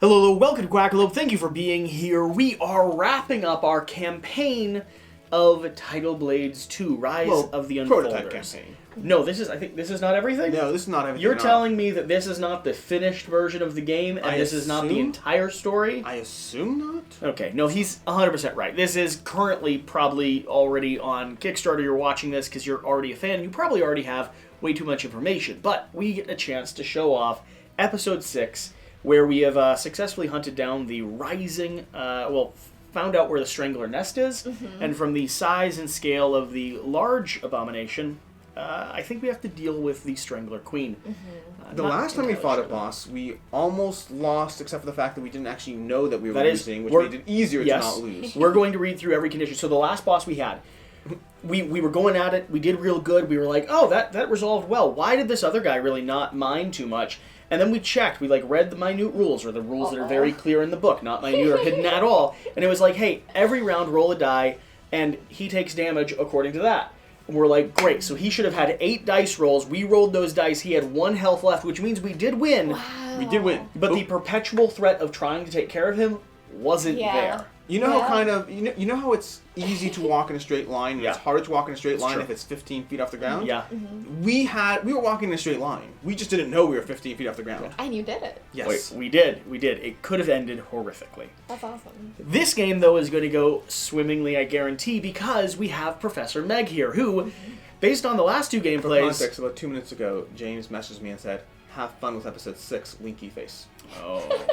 Hello, welcome to Quackalope. Thank you for being here. We are wrapping up our campaign of Tidal Blades 2, Rise of the Unfolders. Prototype campaign. No, I think this is not everything? No, this is not everything. You're telling me that this is not the finished version of the game, and this is not the entire story? I assume not? Okay, no, he's 100% right. This is currently probably already on Kickstarter. You're watching this because you're already a fan. You probably already have way too much information, but we get a chance to show off Episode 6, where we have successfully hunted down the rising, found out where the Strangler nest is, and from the size and scale of the large abomination, I think we have to deal with the Strangler Queen. The last time we fought a boss, we almost lost, except for the fact that we didn't actually know that we were losing, which made it easier to not lose. We're going to read through every condition. So the last boss we had, we were going at it, we did real good, we were like, oh, that resolved well. Why did this other guy really not mind too much? And then we checked, we read the minute rules, or the rules that are very clear in the book, not minute or hidden at all. And it was like, hey, every round roll a die, and he takes damage according to that. And we're like, great, so he should have had 8 dice rolls. We rolled those dice, he had 1 health left, which means we did win. Wow. We did win. But the perpetual threat of trying to take care of him wasn't there. You know how you know how it's easy to walk in a straight line, and it's harder to walk in a straight line if it's 15 feet off the ground? Yeah. We were walking in a straight line. We just didn't know we were 15 feet off the ground. And you did it. Yes. Wait, we did. It could have ended horrifically. That's awesome. This game, though, is going to go swimmingly, I guarantee, because we have Professor Meg here, who, based on the last 2 gameplays... For context, about 2 minutes ago, James messaged me and said, have fun with episode 6, Linky Face. Oh.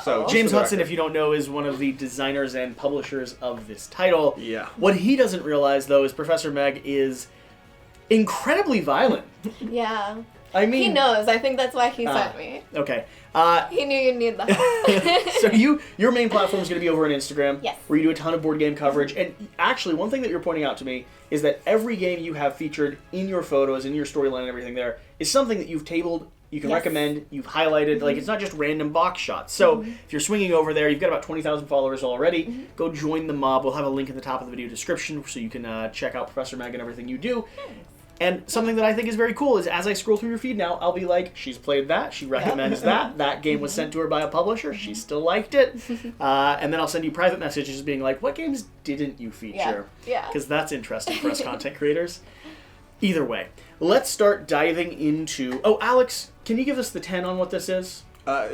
So James Hudson, if you don't know, is one of the designers and publishers of this title. Yeah. What he doesn't realize, though, is Professor Meg is incredibly violent. Yeah. I mean... He knows. I think that's why he sent me. Okay. He knew you'd need that. So your main platform is going to be over on Instagram, yes, where you do a ton of board game coverage. And actually, one thing that you're pointing out to me is that every game you have featured in your photos, in your storyline and everything there, is something that you've tabled, you can recommend, you've highlighted. Like, it's not just random box shots. So if you're swinging over there, you've got about 20,000 followers already. Go join the mob. We'll have a link at the top of the video description so you can check out Professor Meg and everything you do. And something that I think is very cool is as I scroll through your feed now, I'll be like, she's played that, she recommends that, that game was sent to her by a publisher, she still liked it. And then I'll send you private messages being like, what games didn't you feature? Yeah. Because that's interesting for us content creators. Either way, let's start diving into... Oh, Alex, can you give us the 10 on what this is?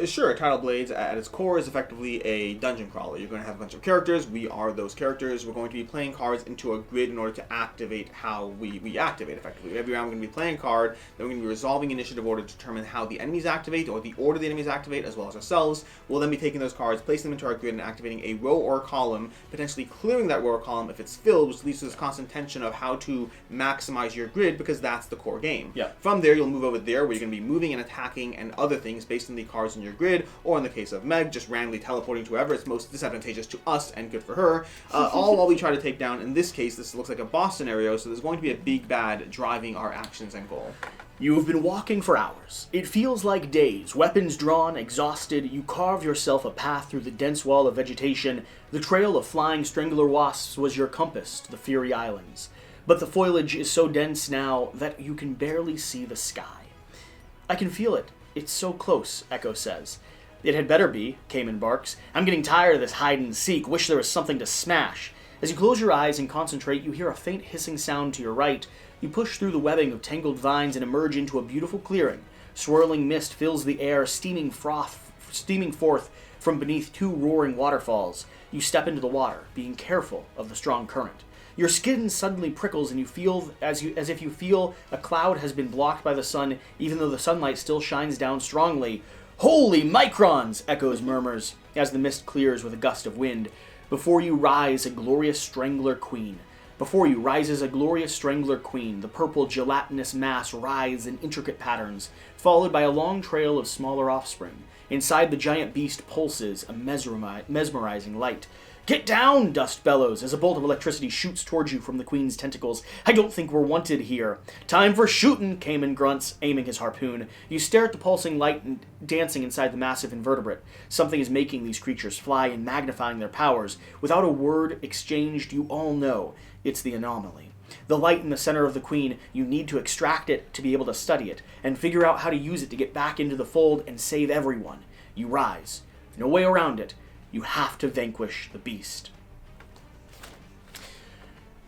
Sure, Tidal Blades at its core is effectively a dungeon crawler. You're going to have a bunch of characters. We are those characters. We're going to be playing cards into a grid in order to activate how we activate, effectively. Every round we're going to be playing a card, then we're going to be resolving initiative order to determine how the enemies activate, or the order the enemies activate, as well as ourselves. We'll then be taking those cards, placing them into our grid, and activating a row or column, potentially clearing that row or column if it's filled, which leads to this constant tension of how to maximize your grid, because that's the core game. Yeah. From there, you'll move over there, where you're going to be moving and attacking and other things based on the cards in your grid, or in the case of Meg, just randomly teleporting to whoever it's most disadvantageous to us and good for her, all while we try to take down, in this case, this looks like a boss scenario, so there's going to be a big bad driving our actions and goal. You have been walking for hours. It feels like days. Weapons drawn, exhausted, you carve yourself a path through the dense wall of vegetation. The trail of flying strangler wasps was your compass to the Fury Islands. But the foliage is so dense now that you can barely see the sky. I can feel it. It's so close, Echo says. It had better be, Cayman barks. I'm getting tired of this hide and seek. Wish there was something to smash. As you close your eyes and concentrate, you hear a faint hissing sound to your right. You push through the webbing of tangled vines and emerge into a beautiful clearing. Swirling mist fills the air, steaming forth from beneath 2 roaring waterfalls. You step into the water, being careful of the strong current. Your skin suddenly prickles, and you feel as if you feel a cloud has been blocked by the sun, even though the sunlight still shines down strongly. Holy microns! Echoes murmurs, as the mist clears with a gust of wind. Before you rise a glorious strangler queen. Before you rises a glorious strangler queen. The purple gelatinous mass writhes in intricate patterns, followed by a long trail of smaller offspring. Inside the giant beast pulses a mesmerizing light. Get down, Dust bellows, as a bolt of electricity shoots towards you from the queen's tentacles. I don't think we're wanted here. Time for shootin', Cayman grunts, aiming his harpoon. You stare at the pulsing light and dancing inside the massive invertebrate. Something is making these creatures fly and magnifying their powers. Without a word exchanged, you all know it's the anomaly. The light in the center of the queen, you need to extract it to be able to study it, and figure out how to use it to get back into the fold and save everyone. You rise. no way around it. You have to vanquish the beast.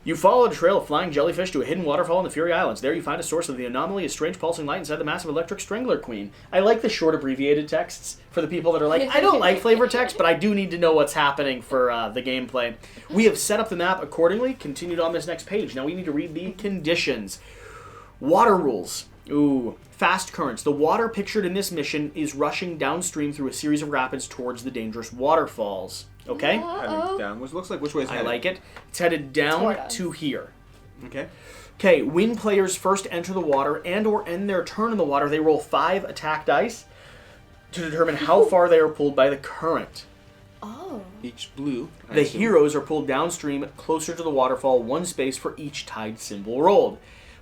You follow a trail of flying jellyfish to a hidden waterfall in the Fury Islands. There you find a source of the anomaly, a strange pulsing light inside the massive electric strangler queen. I like the short abbreviated texts for the people that are like, I don't like flavor text, but I do need to know what's happening for the gameplay. We have set up the map accordingly, continued on this next page. Now we need to read the conditions. Water rules. Ooh. Fast currents. The water pictured in this mission is rushing downstream through a series of rapids towards the dangerous waterfalls. Okay? Heading down, which looks like which way is I headed? like it. It's headed down Toward to here. Okay. Okay, when players first enter the water and or end their turn in the water, they roll 5 attack dice to determine how far they are pulled by the current. Oh. Each blue. I The assume. heroes are pulled downstream closer to the waterfall, 1 space for each tide symbol rolled.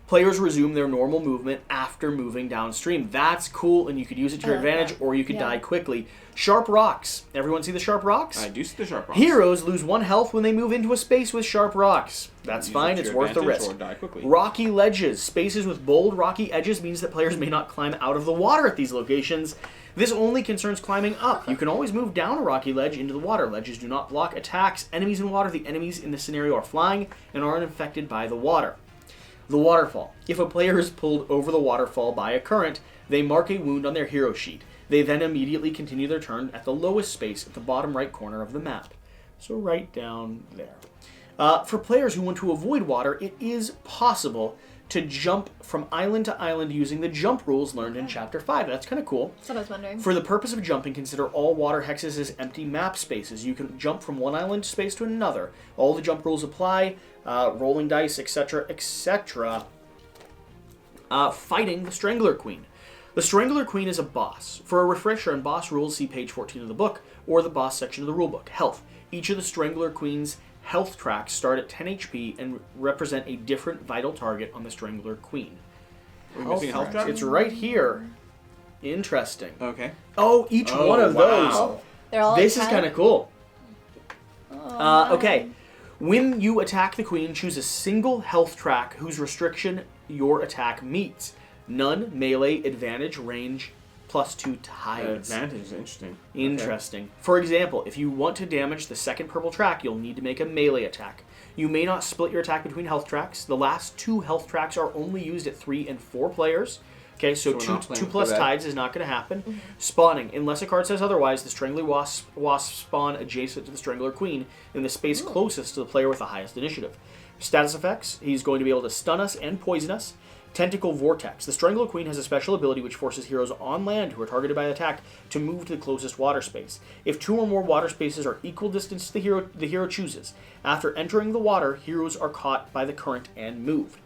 Players resume their normal movement after moving downstream. That's cool, and you could use it to your advantage, or you could die quickly. Sharp rocks. Everyone see the sharp rocks? I do see the sharp rocks. Heroes lose 1 health when they move into a space with sharp rocks. That's Use fine, it to it's your worth the advantage risk. Or die quickly. Rocky ledges. Spaces with bold, rocky edges means that players may not climb out of the water at these locations. This only concerns climbing up. You can always move down a rocky ledge into the water. Ledges do not block attacks. Enemies in water. The enemies in this scenario are flying and are unaffected by the water. The waterfall. If a player is pulled over the waterfall by a current, they mark a wound on their hero sheet. They then immediately continue their turn at the lowest space at the bottom right corner of the map. So right down there. For players who want to avoid water, it is possible to jump from island to island using the jump rules learned in Chapter 5. That's kind of cool. That's what I was wondering. For the purpose of jumping, consider all water hexes as empty map spaces. You can jump from one island space to another. All the jump rules apply, rolling dice, etc., etc. Fighting the Strangler Queen. The Strangler Queen is a boss. For a refresher on boss rules, see page 14 of the book, or the boss section of the rulebook. Health. Each of the Strangler Queen's health tracks start at 10 HP and represent a different vital target on the Strangler Queen. Are we missing a health tracks. track? It's right here. Interesting. Okay. Oh, each one of those. They're all This like is 10? kind of cool. Oh, Okay. When you attack the queen, choose a single health track whose restriction your attack meets. None, melee, advantage, range, +2 tides. Advantage is interesting. Interesting. For example, if you want to damage the second purple track, you'll need to make a melee attack. You may not split your attack between health tracks. The last 2 health tracks are only used at 3 and 4 players. Okay, so we're two not playing with plus the red. tides is not going to happen. Spawning. Unless a card says otherwise, the Strangler Wasp spawn adjacent to the Strangler Queen in the space closest to the player with the highest initiative. Status effects. He's going to be able to stun us and poison us. Tentacle Vortex. The Strangler Queen has a special ability which forces heroes on land who are targeted by an attack to move to the closest water space. If 2 or more water spaces are equal distance to the hero chooses. After entering the water, heroes are caught by the current and moved.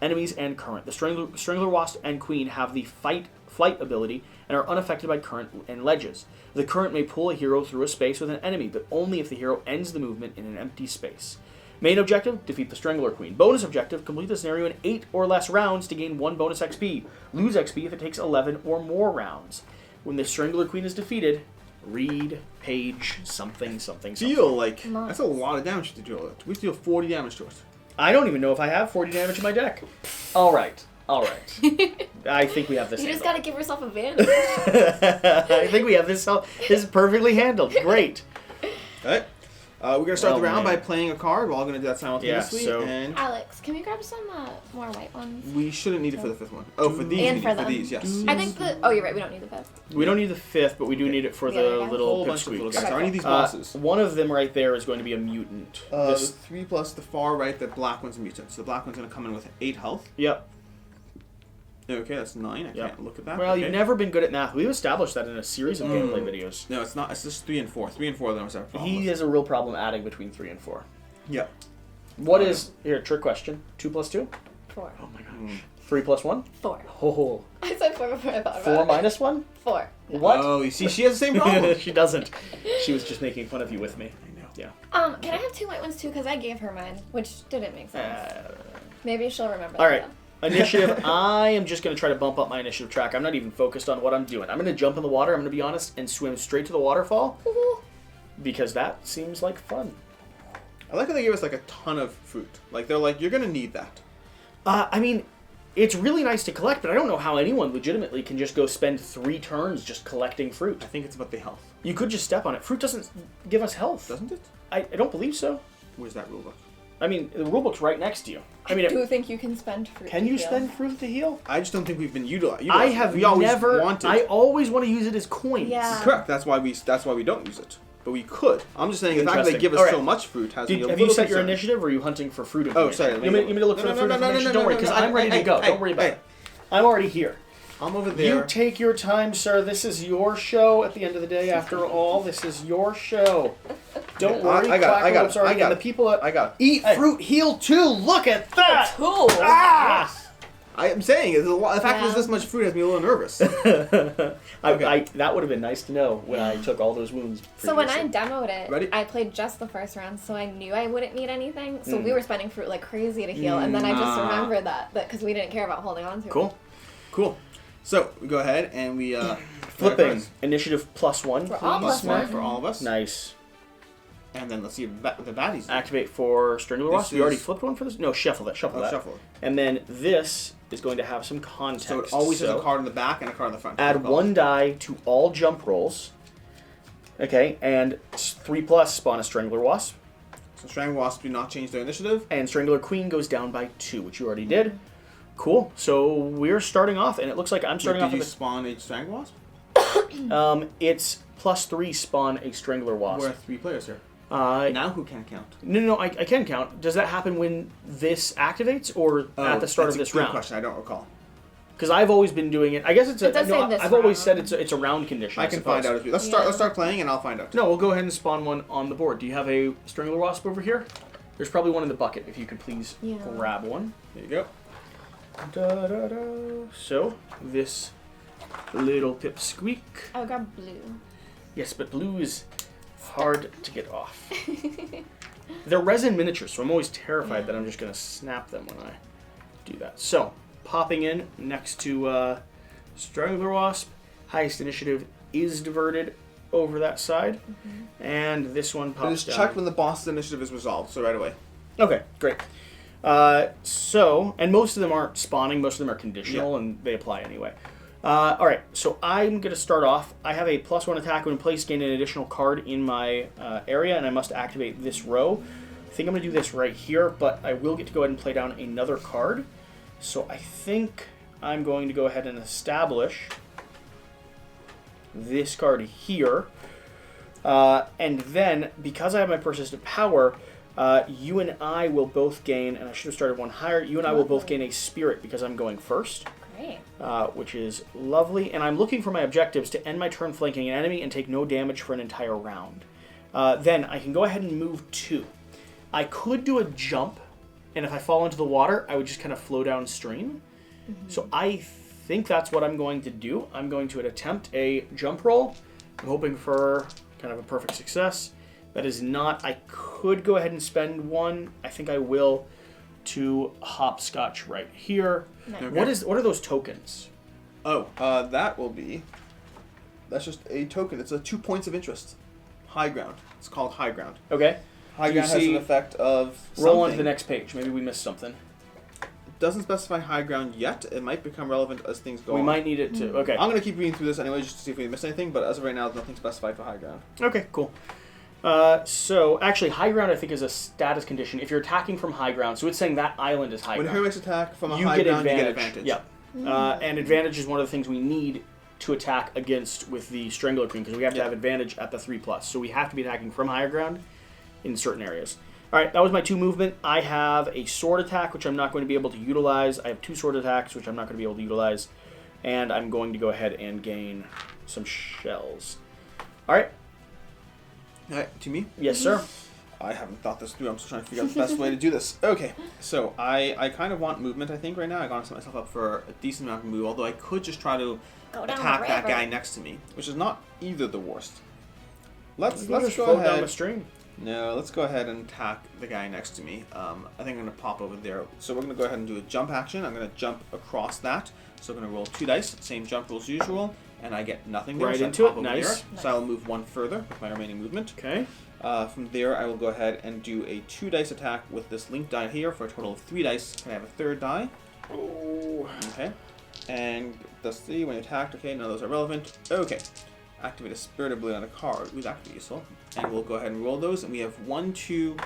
Enemies and current. The Strangler Wasp and Queen have the flight ability and are unaffected by current and ledges. The current may pull a hero through a space with an enemy, but only if the hero ends the movement in an empty space. Main objective, defeat the Strangler Queen. Bonus objective, complete the scenario in 8 or less rounds to gain 1 bonus XP. Lose XP if it takes 11 or more rounds. When the Strangler Queen is defeated, read page something. Deal, like, that's a lot of damage to deal. We deal 40 damage to us. I don't even know if I have 40 damage in my deck. All right. I think we have this You just handled. gotta give yourself advantage. I think we have this perfectly handled. Great. Alright. We're going to start the round man. by playing a card. We're all going to do that simultaneously. so- And Alex, can we grab some more white ones? we shouldn't need it for the 5th one. Oh, for these, And we for need them. these, yes. I think oh, you're right. We don't need the 5th. We don't need the 5th, but we do need it for The the other guy? little Whole bunch of little pipsqueaks. guys. Okay. I need these bosses. One of them right there is going to be a mutant. The This- 3 plus the far right, the black one's a mutant. So the black one's going to come in with 8 health. Yep. Okay, that's 9. I can't look at that. Well, okay. you've never been good at math. We've established that in a series of gameplay videos. No, it's not. It's just 3 and 4. 3 and 4 that I was having a problem He with. has a real problem adding between 3 and 4. Yep. What is here? Trick question. 2 plus 2. 4. Oh my gosh. 3 plus 1. 4. Oh. I said 4 before I thought 4 about it. minus 1. 4. What? Oh, you see, she has the same problem. She doesn't. She was just making fun of you with me. I know. Yeah. Can I have 2 white ones too? Because I gave her mine, which didn't make sense. Maybe she'll remember. All right. That, Initiative. I am just going to try to bump up my initiative track. I'm not even focused on what I'm doing. I'm going to jump in the water, I'm going to be honest, and swim straight to the waterfall though. because that seems like fun. I like how they gave us like a ton of fruit. Like they're like, you're gonna need that. I mean, it's really nice to collect, but I don't know how anyone legitimately can just go spend 3 turns just collecting fruit. I think it's about the health. You could just step on it. Fruit doesn't give us health. Doesn't it? I don't believe so. Where's that rulebook? I mean, the rulebook's right next to you. I do think you can spend fruit. Can you spend fruit to heal? I just don't think we've been utilizing. I have never. Wanted. I always want to use it as coins. Yeah. Correct. That's why we don't use it. But we could. I'm just saying the fact that they Interesting. give us Alright. so much fruit has me a Have little you set your concerned. initiative, or are you hunting for fruit Oh, information? sorry. You want me to look for fruit information? Don't worry, because I'm ready to go. Don't worry about it. I'm already here. I'm over there. You take your time, sir. This is your show at the end of the day. After all, this is your show. Don't worry. I got it. And the people that I got it. eat fruit heal too. Look at that. Cool. Ah! I am saying the fact there's this much fruit has me a little nervous. That would have been nice to know when I took all those wounds. So when I previously. demoed it, Ready? I played just the first round, so I knew I wouldn't need anything. So we were spending fruit like crazy to heal, and then I just remembered that because we didn't care about holding on to it. Cool. So we go ahead and we Flipping initiative +1, For all please. +1. for all of us. Nice. And then let's see the baddies. Activate for Strangler Wasp. This We already is- flipped one for this? No, shuffle that. Shuffle that. Shuffle. And then this is going to have some context. So it always has a card in the back and a card in the front. Add 1 die to all jump rolls. Okay, and 3+ spawn a Strangler Wasp. So Strang Wasp do not change their initiative. And Strangler Queen goes down by 2, which you already did. Cool. So we're starting off, and it looks like I'm starting off Did you with spawn a Strang Wasp? it's +3 spawn a Strangler Wasp. We're 3 players here. Uh, Now who can count? no, I can count. Does that happen when this activates, or at the start of this that's a good round? question. I don't recall. Because I've always been doing it. I guess it's a. It does no, say this I've always said round. it's a round condition. I can find out. Let's start playing and I'll find out. No, we'll go ahead and spawn one on the board. Do you have a Strangler Wasp over here? There's probably one in the bucket. If you could please grab one. There you go. So this little pipsqueak. I got blue. Yes, but blue is hard to get off. They're resin miniatures, so I'm always terrified that I'm just going to snap them when I do that. So, popping in next to Strangler Wasp, highest initiative is diverted over that side, and this one pops Just down. check when the boss initiative is resolved, so right away. Okay, great. And most of them aren't spawning, most of them are conditional, and they apply anyway. Alright, so I'm going to start off. I have a +1 attack when placed, gain an additional card in my area, and I must activate this row. I think I'm going to do this right here, but I will get to go ahead and play down another card. So I think I'm going to go ahead and establish this card here. And then, because I have my persistent power, you and I will both gain, and I should have started one higher, you and I will both gain a spirit because I'm going first. Great. Which is lovely. And I'm looking for my objectives to end my turn flanking an enemy and take no damage for an entire round. Then I can go ahead and move 2. I could do a jump, and if I fall into the water, I would just kind of flow downstream. So I think that's what I'm going to do. I'm going to attempt a jump roll. I'm hoping for kind of a perfect success. That is not. I could go ahead and spend 1. I think I will to hopscotch right here. Nice. Okay. What are those tokens? Oh, that will be... That's just a token. It's a 2 points of interest. High ground. It's called high ground. Okay. High Do you ground has see- an effect of Roll on to something. the next page. Maybe we missed something. It doesn't specify high ground yet. It might become relevant as things go We on. might need it to. Okay. I'm going to keep reading through this anyway just to see if we missed anything, but as of right now, there's nothing specified for high ground. Okay, cool. So, actually, high ground I think is a status condition. If you're attacking from high ground, so it's saying that island is high When a hero ground. makes attack from a You high get ground, advantage. you get advantage. Yep. And advantage is one of the things we need to attack against with the Strangler Queen, because we have to have advantage at the 3+. So we have to be attacking from higher ground in certain areas. Alright, that was my 2 movement. I have a sword attack, which I'm not going to be able to utilize. I have 2 sword attacks, which I'm not going to be able to utilize. And I'm going to go ahead and gain some shells. Alright. Alright, to me? Yes, sir. I haven't thought this through. I'm still trying to figure out the best way to do this. Okay, so I kind of want movement, I think, right now. I got to set myself up for a decent amount of move, although I could just try to Go down attack the that river. guy next to me, which is not either the worst. Let's just go float down ahead. the stream. No, let's go ahead and attack the guy next to me. I think I'm going to pop over there. So we're going to go ahead and do a jump action. I'm going to jump across that. So I'm going to roll 2 dice, same jump rules usual, and I get nothing there. Right so I into pop it, over nice. there. So I'll move 1 further with my remaining movement. Okay. From there, I will go ahead and do a 2 dice attack with this link die here for a total of 3 dice. Can I have a 3rd die? Oh. Okay. And let's see, when you attacked, okay, none of those are relevant. Okay. Activate a Spirited Blade on a card. Ooh, that could be useful. And we'll go ahead and roll those. And we have 1, 2,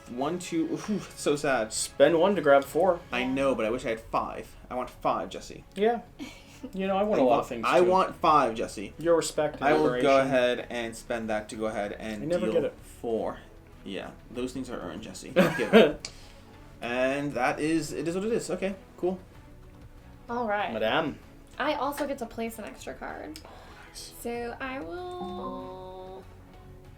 1, 2. Ooh, it's so sad. Spend 1 to grab 4. I know, but I wish I had 5. I want 5, Jesse. Yeah. You know, I want a lot of things. I too. want 5, Jesse. Your respect and I will admiration. go ahead and spend that to go ahead and I never deal get it. 4. Yeah, those things are earned, Jesse. Don't give it. And that is, it is what it is. Okay, cool. All right. Madame. I also get to place an extra card. So I will...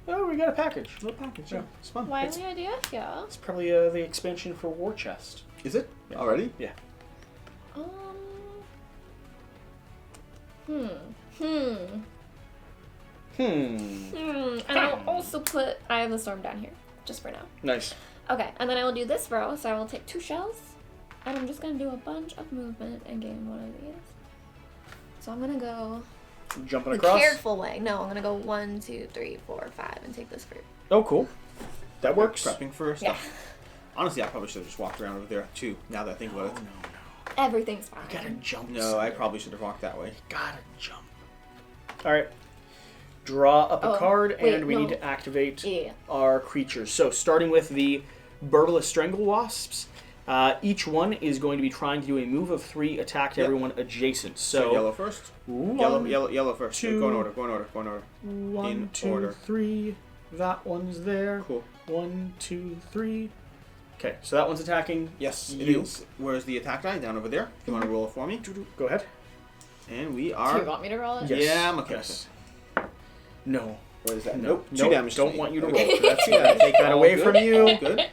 Oh, we got a package. A little package, yeah. It's fun. Wily idea? Yeah. It's probably the expansion for War Chest. Is it? Yeah. Already? Yeah. And I'll also put I have the storm down here, just for now. Nice. Okay, and then I will do this row, so I will take 2 shells, and I'm just gonna do a bunch of movement and gain one of these. So I'm gonna go Jumping the across. careful way. No, I'm gonna go 1, 2, 3, 4, 5, and take this fruit. Oh, cool. That works. Prepping for Yeah. stuff. Honestly, I probably should have just walked around over there too, now that I think about it. No. Everything's fine. You gotta jump. No, I probably should have walked that way. Gotta jump. Alright. Draw up a card, wait, and we no. need to activate Yeah. our creatures. So, starting with the Burbless Strangle Wasps, each one is going to be trying to do a move of 3, attack to Yep. everyone adjacent. So yellow first. One, Yellow first. two, Go in order. Go in order. Go in order. 1, in 2, order. 3. That one's there. Cool. 1, 2, 3. Okay, so that one's attacking. Yes, it you. is. Where's the attack die? Down over there. If you want to roll it for me. Go ahead. And we Do you are. want me to roll it? Yes. Yeah, I'm okay. Yes. No. What is that? No. Nope. 2 Nope. damage. Don't to me. want you to Okay. roll. That's it. Take that All away good. from you. All good.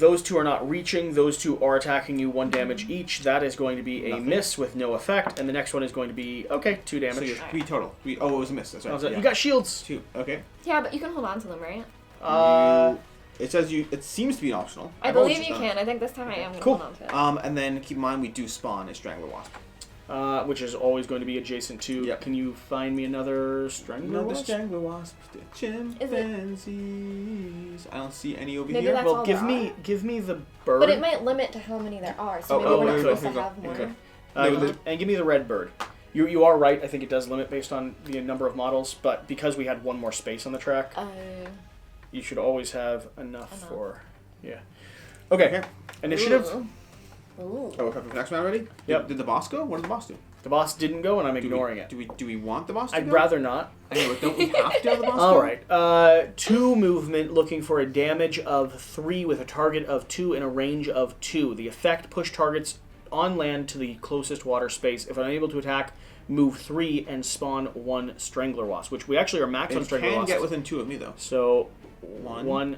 Those 2 are not reaching. Those 2 are attacking you 1 damage each. That is going to be a Nothing. miss with no effect. And the next one is going to be, 2 So damage. you're 3 total. Oh, it was a miss. That's right. Yeah. You got shields. 2. Okay. Yeah, but you can hold on to them, right? It says you. It seems to be an optional. I I've always believe just you done can. I think this time I am going to Cool. hold on to it. And then keep in mind we do spawn a Strangler Wasp. Which is always going to be adjacent to. Yep. Can you find me another Strangler Another Wasp? Strangler Wasp. Chimpanzees. I don't see any over Maybe here. that's Well, all give there me are. give me the bird. But it might limit to how many there are, so Oh, maybe we're not okay, supposed to okay, have more. okay. No, And give me the red bird. You are right. I think it does limit based on the number of models, but because we had 1 more space on the track, you should always have enough for. Yeah. Okay. Initiative. Ooh. Ooh. Oh, we're prepping for next round already? Yep. Did the boss go? What did the boss do? The boss didn't go, and I'm ignoring it. Do we want the boss to I'd go? rather not. Anyway, don't we have to have the boss go? All right. 2 movement, looking for a damage of 3 with a target of 2 and a range of 2. The effect: push targets on land to the closest water space. If unable to attack, move 3 and spawn 1 Strangler Wasp, which we actually are max on It Strangler can Wasps. get within 2 of me though. So, 1, 1,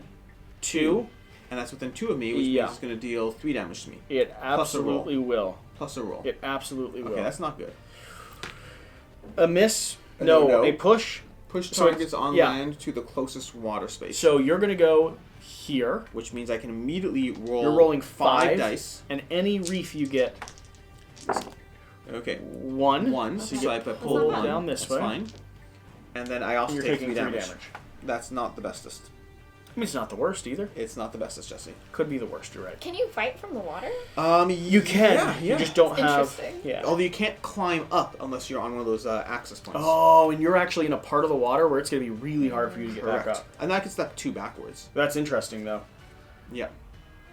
2. and that's within 2 of me, which Yeah. means it's going to deal 3 damage to me. It Plus a roll. absolutely will. Plus a roll. It absolutely will. Okay, that's not good. A miss? No, No. no. A push? Push So it's- targets on yeah. land to the closest water space. So you're going to go here, which means I can immediately roll. You're rolling 5 5. dice. and any reef you get Okay. 1. 1. So So, you I get put That's pull not 1. bad. down this That's way. fine. And then I also You're take taking 3 3 damage. That's not the bestest. I mean, it's not the worst either. It's not the bestest, Jesse. Could be the worst, you're right. Can you fight from the water? You can. Yeah, You just don't have. Interesting. Yeah. Although you can't climb up unless you're on one of those access points. Oh, and you're actually in a part of the water where it's going to be really hard for you to get back Correct. up. And I can step 2 backwards. That's interesting, though. Yeah.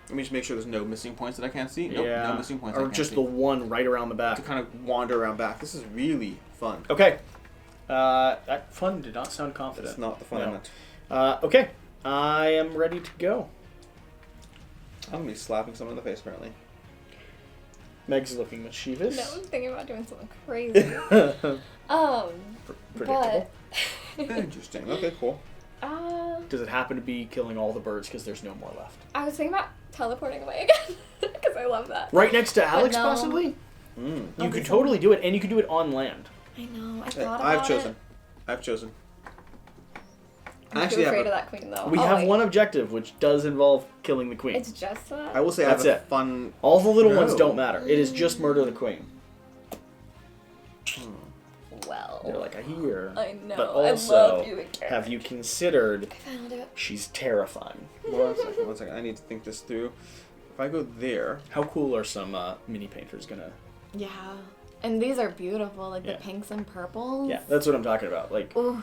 Let me just make sure there's no missing points that I can't see. Nope, yeah. no missing points I Or can't just see. the one right around the To back. kind of wander around back. This is really fun. Okay. That fun did not sound confident. That's not the fun I No. meant. Okay. I am ready to go. I'm going to be slapping someone in the face, apparently. Meg's looking mischievous. No, I'm thinking about doing something crazy. Predictable. Interesting. Okay, cool. Does it happen to be killing all the birds because there's no more left? I was thinking about teleporting away again because I love that. Right next to Alex, no. possibly? Mm. You could totally do it, and you could do it on land. I know. I thought about I've chosen. it. I've chosen. I'm too afraid of that queen though. We Oh, have wait. one objective, which does involve killing the queen. It's just that. I will say That's I have it. a fun... All the little ones No. don't matter. It is just murder the queen. Well. They're like, I hear. I know. But I also, love doing have you considered Okay, fine, I'll do it. she's terrifying? One second. I need to think this through. If I go there... How cool are some mini painters gonna... Yeah. And these are beautiful, like Yeah. the pinks and purples. Yeah, that's what I'm talking about. Like, Ooh.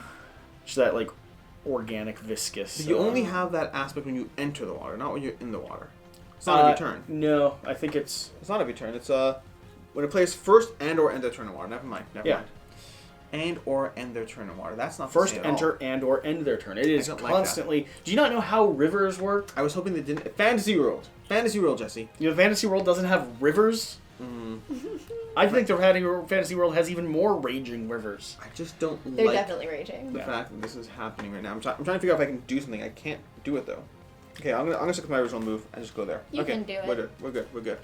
just that, like, organic, viscous. But you only have that aspect when you enter the water, not when you're in the water. It's not every turn. No, I think it's... It's not every turn. It's when it plays first and or end their turn in water. Never mind. Yeah. Mind. And or end their turn in water. That's not First the same at enter all. and or end their turn. It is don't like constantly... Do you not know how rivers work? I was hoping they didn't. Fantasy World. Fantasy World, Jesse. You know, Fantasy World doesn't have rivers? I think the Fantasy World has even more raging rivers. I just don't They're like definitely raging. the fact that this is happening right now. I'm trying to figure out if I can do something. I can't do it though. Okay, I'm gonna stick with my original move and just go there. You okay, can do it. We're good.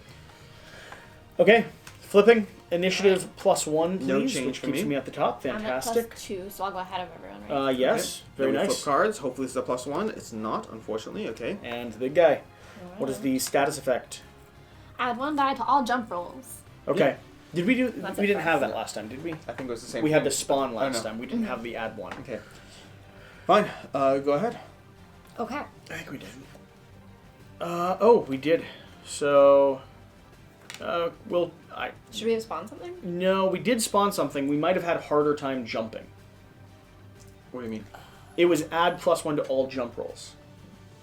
Okay, flipping. Initiative +1, please, No change which for keeps me. me at the top. I'm at Fantastic. +2, so I'll go ahead of everyone, right? Yes, Then very we nice. Flip cards. Hopefully this is a +1. It's not, unfortunately. Okay. And the big guy. What is the status effect? Add 1 die to all jump rolls. Okay. Did we do? That's we it didn't have first. that last time, did we? I think it was the same. We had thing. the spawn Oh, last no. time. We didn't have the add one. Okay. Fine. Go ahead. Okay. I think we did. We did. So, Should we have spawned something? no, we did spawn something. We might have had a harder time jumping. What do you mean? It was add +1 to all jump rolls.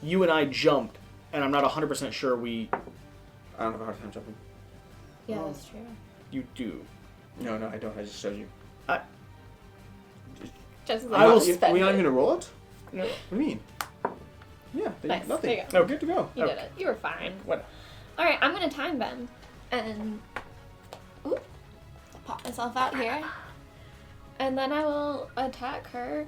You and I jumped, and I'm not 100% sure we. I don't have a hard time jumping. Yeah, Oh. that's true. You do. No, I don't. I just showed you. Just I will spend We're not it. even gonna roll it? No. What do you mean? Yeah, Nice. nothing. There you go. We're good to go. You did Okay. it. You were fine. What? Alright, I'm gonna time bend. And pop myself out here. And then I will attack her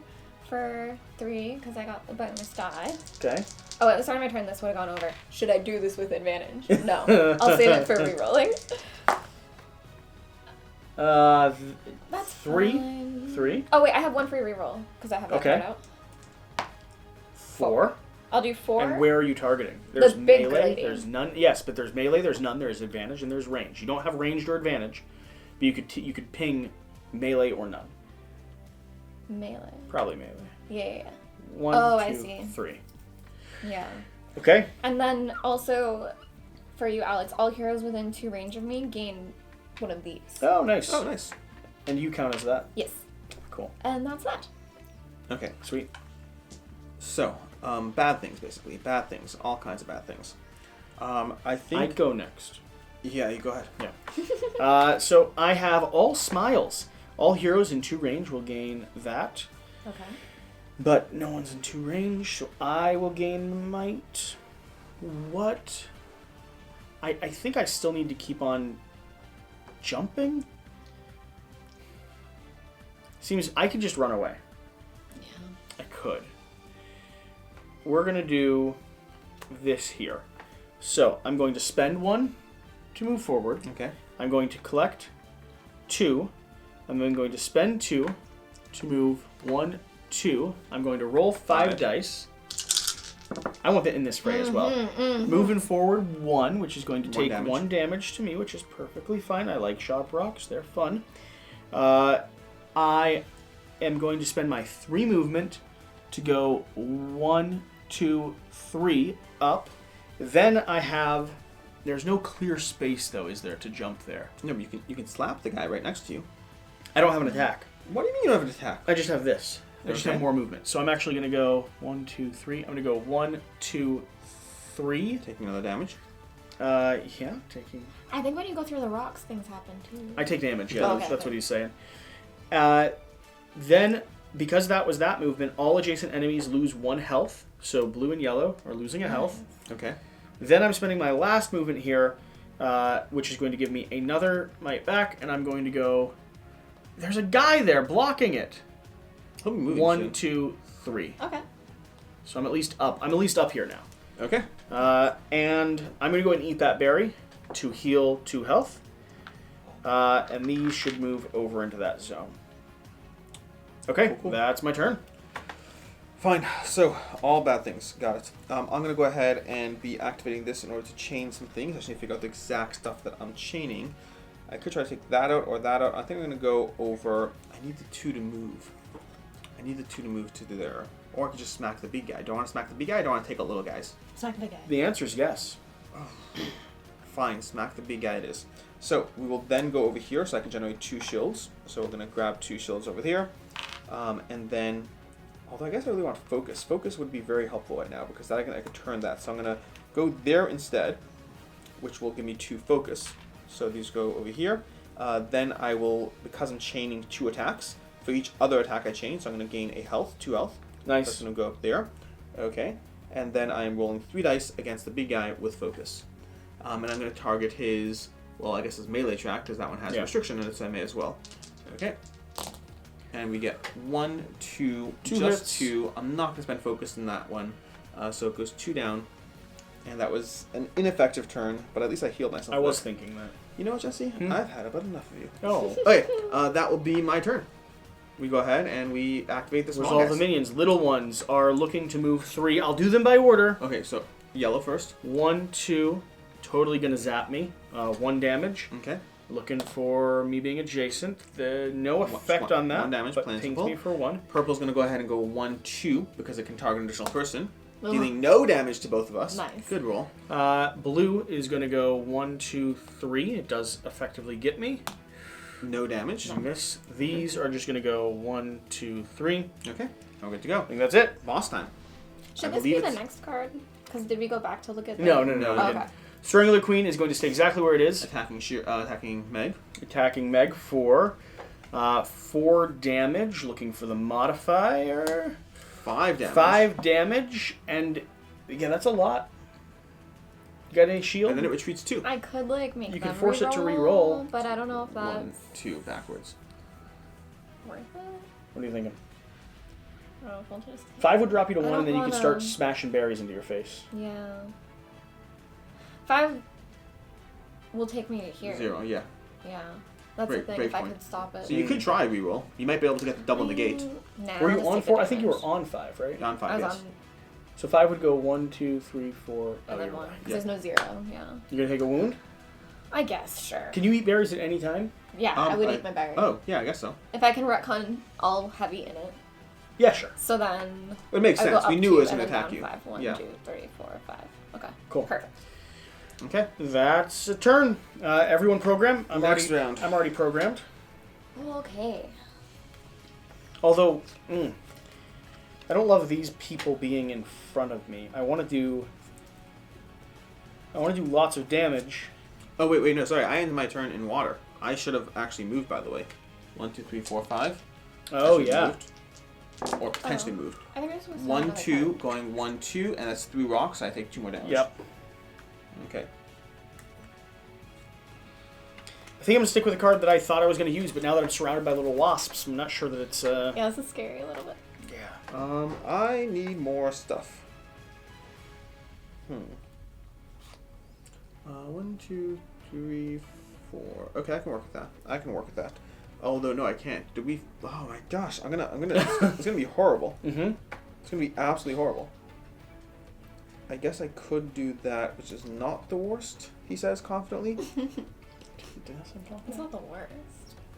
for 3, because I got the bonus die. Okay. Oh, at the start of my turn, this would have gone over. Should I do this with advantage? No. I'll save it for re-rolling. That's 3. fine. 3. Oh, wait, I have 1 free re-roll, because I have that Okay. card out. 4. I'll do 4. And where are you targeting? There's big melee. lady. There's none. Yes, but there's melee. There's none. There's advantage, and there's range. You don't have ranged or advantage, but you could ping melee or none. Melee. Probably melee. Yeah. 1, Oh, 2, I see. 3. Yeah. Okay. And then also, for you, Alex, all heroes within 2 range of me gain one of these. Oh, nice. Oh, nice. And you count as that. Yes. Cool. And that's that. Okay. Sweet. So, bad things basically. Bad things. All kinds of bad things. I think. I'd go next. Yeah, you go ahead. Yeah. So I have all smiles. All heroes in 2 range will gain that. Okay. But no one's in 2 range, so I will gain might. What? I think I still need to keep on jumping? Seems I could just run away. Yeah. I could. We're going to do this here. So I'm going to spend 1 to move forward. Okay. I'm going to collect 2. I'm then going to spend 2 to move 1, 2. I'm going to roll 5 dice. I want that in this fray as well. Moving forward 1, which is going to take 1 damage to me, which is perfectly fine. I like sharp rocks. They're fun. I am going to spend my 3 movement to go 1, 2, 3 up. Then I have... There's no clear space, though, is there, to jump there? No, but you can slap the guy right next to you. I don't have an attack. What do you mean you don't have an attack? I just have this. I just Okay. have more movement. So I'm actually going to go 1, 2, 3. I'm going to go 1, 2, 3. Taking another damage. Yeah, taking... I think when you go through the rocks, things happen too. I take damage, yeah, Oh, that's okay. what he's saying. Then, because that was that movement, all adjacent enemies lose 1 health. So blue and yellow are losing a health. Okay. Then I'm spending my last movement here, which is going to give me another might back, and I'm going to go... There's a guy there blocking it. He'll be moving 1, soon. 2, 3. Okay. So I'm at least up. I'm at least up here now. Okay. And I'm going to go ahead and eat that berry to heal 2 health. And these should move over into that zone. Okay, Cool. that's my turn. Fine. So, all bad things. Got it. I'm going to go ahead and be activating this in order to chain some things. I just need to figure out the exact stuff that I'm chaining. I could try to take that out or that out. I think I'm going to go over... I need the 2 to move. I need the 2 to move to there. Or I could just smack the big guy. Do I want to smack the big guy or do I want to take out little guys? Smack the guy. The answer is yes. Fine, smack the big guy it is. So we will then go over here so I can generate 2 shields. So we're going to grab 2 shields over here. And then, although I guess I really want focus. Focus would be very helpful right now because I can turn that. So I'm going to go there instead, which will give me 2 focus. So these go over here. Then I will, because I'm chaining 2 attacks, for each other attack I chain, so I'm going to gain 2 health. Nice. That's going to go up there. Okay. And then I'm rolling 3 dice against the big guy with focus. And I'm going to target his, well, I guess his melee track, because that one has a restriction in its MA as well. Okay. And we get 1, 2, just hits. 2. I'm not going to spend focus in that one. So it goes 2 down. And that was an ineffective turn, but at least I healed myself. I was thinking that. You know what, Jesse? I've had about enough of you. Oh. Okay, that will be my turn. We go ahead and we activate the small Resolve guys. the minions. Little ones are looking to move 3. I'll do them by order. Okay, so yellow first. 1, 2. Totally gonna zap me. 1 damage. Okay. Looking for me being adjacent. No effect on that. 1 damage, but plain and pings simple. me for 1. Purple's going to go ahead and go 1, 2 because it can target an additional person, Ugh. dealing no damage to both of us. Nice. Good roll. Blue is gonna go 1, 2, 3. It does effectively get me. No damage. Miss. These are just gonna go 1, 2, 3. Okay, we're good to go. I think that's it. Boss time. Should I this be believe the it's- next card? Because did we go back to look at the... No. No. I Oh, didn't. okay. Strangler Queen is going to stay exactly where it is. Attacking Meg. Attacking Meg for 4 damage. Looking for the modifier. 5 damage. 5 damage, and yeah, that's a lot. You got any shield? And then it retreats 2. I could, like, make You them could force it to re-roll, re-roll. but I don't know if that's 1, 2 backwards. worth it. What are you thinking? Oh, we'll just... 5 would drop you to I 1, and then you don't could start wanna- smashing berries into your face. Yeah. 5 will take me to here. 0, yeah. Yeah. That's Great- the thing, great if I point. could stop it. So you could try reroll. You might be able to get the double negate. Nah, Were I'll you just on take the 4? I think you were damage. on 5, right? On 5, I yes. was on... So 5 would go 1, 2, 3, 4. And then you're 1. right. Because there's no 0, yeah. You're gonna take a wound? I guess, sure. Can you eat berries at any time? Yeah, I would eat my berry. Oh, yeah, I guess so. If I can retcon all heavy in it. Yeah, sure. So then... It makes I go sense. We up knew 2 it was and going to then attack you. down 5. 1, Yeah. 2, 3, 4, 5. Okay. Cool. Perfect. Okay. That's a turn. Everyone program. Next round. I'm already programmed. Okay. Although, I don't love these people being in front of me. I want to do lots of damage. Oh, wait, no, sorry. I ended my turn in water. I should have actually moved, by the way. 1, 2, 3, 4, 5. Oh, I should have yeah. moved. Or potentially moved. I think I was supposed to 1, have another 2, card. going 1, 2, and that's 3 rocks. I take 2 more damage. Yep. Okay. I think I'm going to stick with a card that I thought I was going to use, but now that I'm surrounded by little wasps, I'm not sure that it's... Yeah, this is scary a little bit. Yeah. I need more stuff. 1, 2, 3, 4. Okay, I can work with that. Although no, I can't. Did we? Oh my gosh, I'm gonna. It's gonna be horrible. Mm-hmm. It's gonna be absolutely horrible. I guess I could do that, which is not the worst. He says confidently. It's not the worst.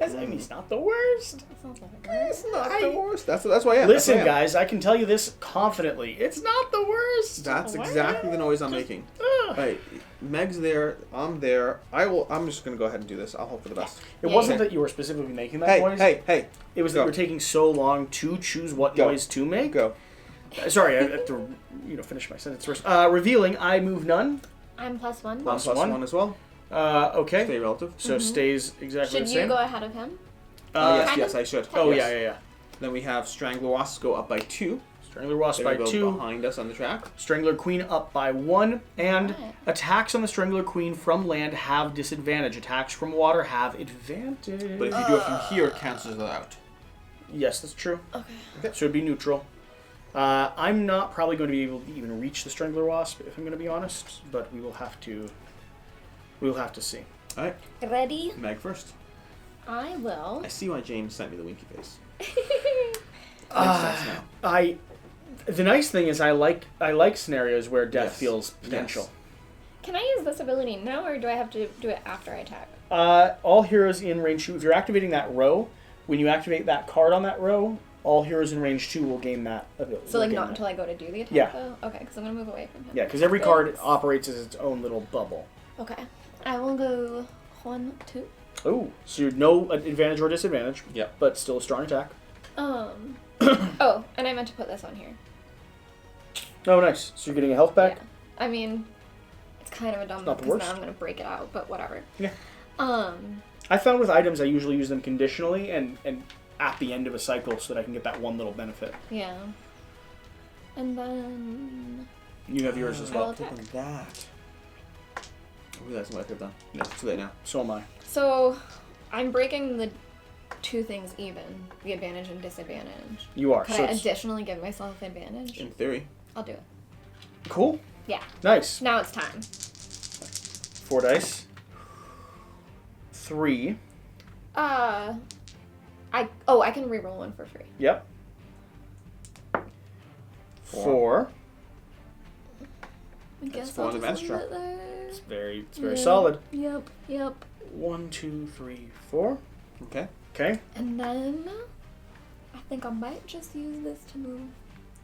I mean, it's not the worst. It's not the worst. It's not the worst. That's why I am. Listen, That's why I am. guys, I can tell you this confidently. It's not the worst. That's What? exactly the noise I'm making. Ugh. Right, Meg's there. I'm there. I'm just gonna go ahead and do this. I'll hope for the best. It Yeah, wasn't yeah. that you were specifically making that Hey, noise. hey. It was that Go. you were taking so long to choose what Go. noise to make. Go. Sorry, I have to finish my sentence first. Revealing, I move none. I'm +1. I'm Plus plus one. 1 as well. Okay. Stay relative. So stays exactly Should the you same. go ahead of him? Uh, Kind yes, of. I should. oh, Yes. yeah. Then we have Strangler Wasps go up by 2. Strangler Wasp They by go 2. behind us on the track. Strangler Queen up by 1. And Right. attacks on the Strangler Queen from land have disadvantage. Attacks from water have advantage. But if you do it from here, it cancels it out. Yes, that's true. Okay. So it'd be neutral. I'm not probably going to be able to even reach the Strangler Wasp, if I'm going to be honest. But we will have to. We'll have to see. All right, Ready? Meg first. I will. I see why James sent me the winky face. Uh, Makes sense now. The nice thing is I like scenarios where death Yes. feels potential. Yes. Can I use this ability now, or do I have to do it after I attack? All heroes in range 2, if you're activating that row, when you activate that card on that row, all heroes in range 2 will gain that ability. So, like, not until I go to do the attack, Yeah. though? Okay, because I'm going to move away from him. Yeah, because every card operates as its own little bubble. Okay. I will go 1, 2. Oh, so you're no advantage or disadvantage. Yep. But still a strong attack. Oh, and I meant to put this on here. Oh, nice. So you're getting a health back? Yeah. I mean, it's kind of a dumb Not the because worst. now I'm going to break it out, but whatever. Yeah. Um, I found with items I usually use them conditionally and at the end of a cycle so that I can get that one little benefit. yeah. And then... You have yours as I'll well. attack. Open that. I realized what I could have done. No, it's too late now. So am I. So, I'm breaking the two things even. The advantage and disadvantage. You are. Could So I it's additionally give myself advantage? In theory. I'll do it. cool. Yeah. Nice. Now it's time. 4 dice. 3. I can reroll one for free. Yep. 4. I guess four I'll on the just bench leave truck. it there. It's very solid. Yep. 1, 2, 3, 4. Okay. Okay. And then I think I might just use this to move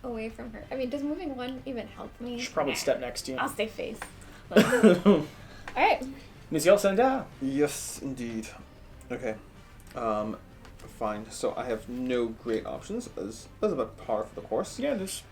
away from her. I mean, does moving one even help me? You should probably Nah. step next to you. I'll stay face. Alright. Miss Yelsenda. Yes, indeed. Okay. Fine. So I have no great options, as about par for the course. Yeah, this.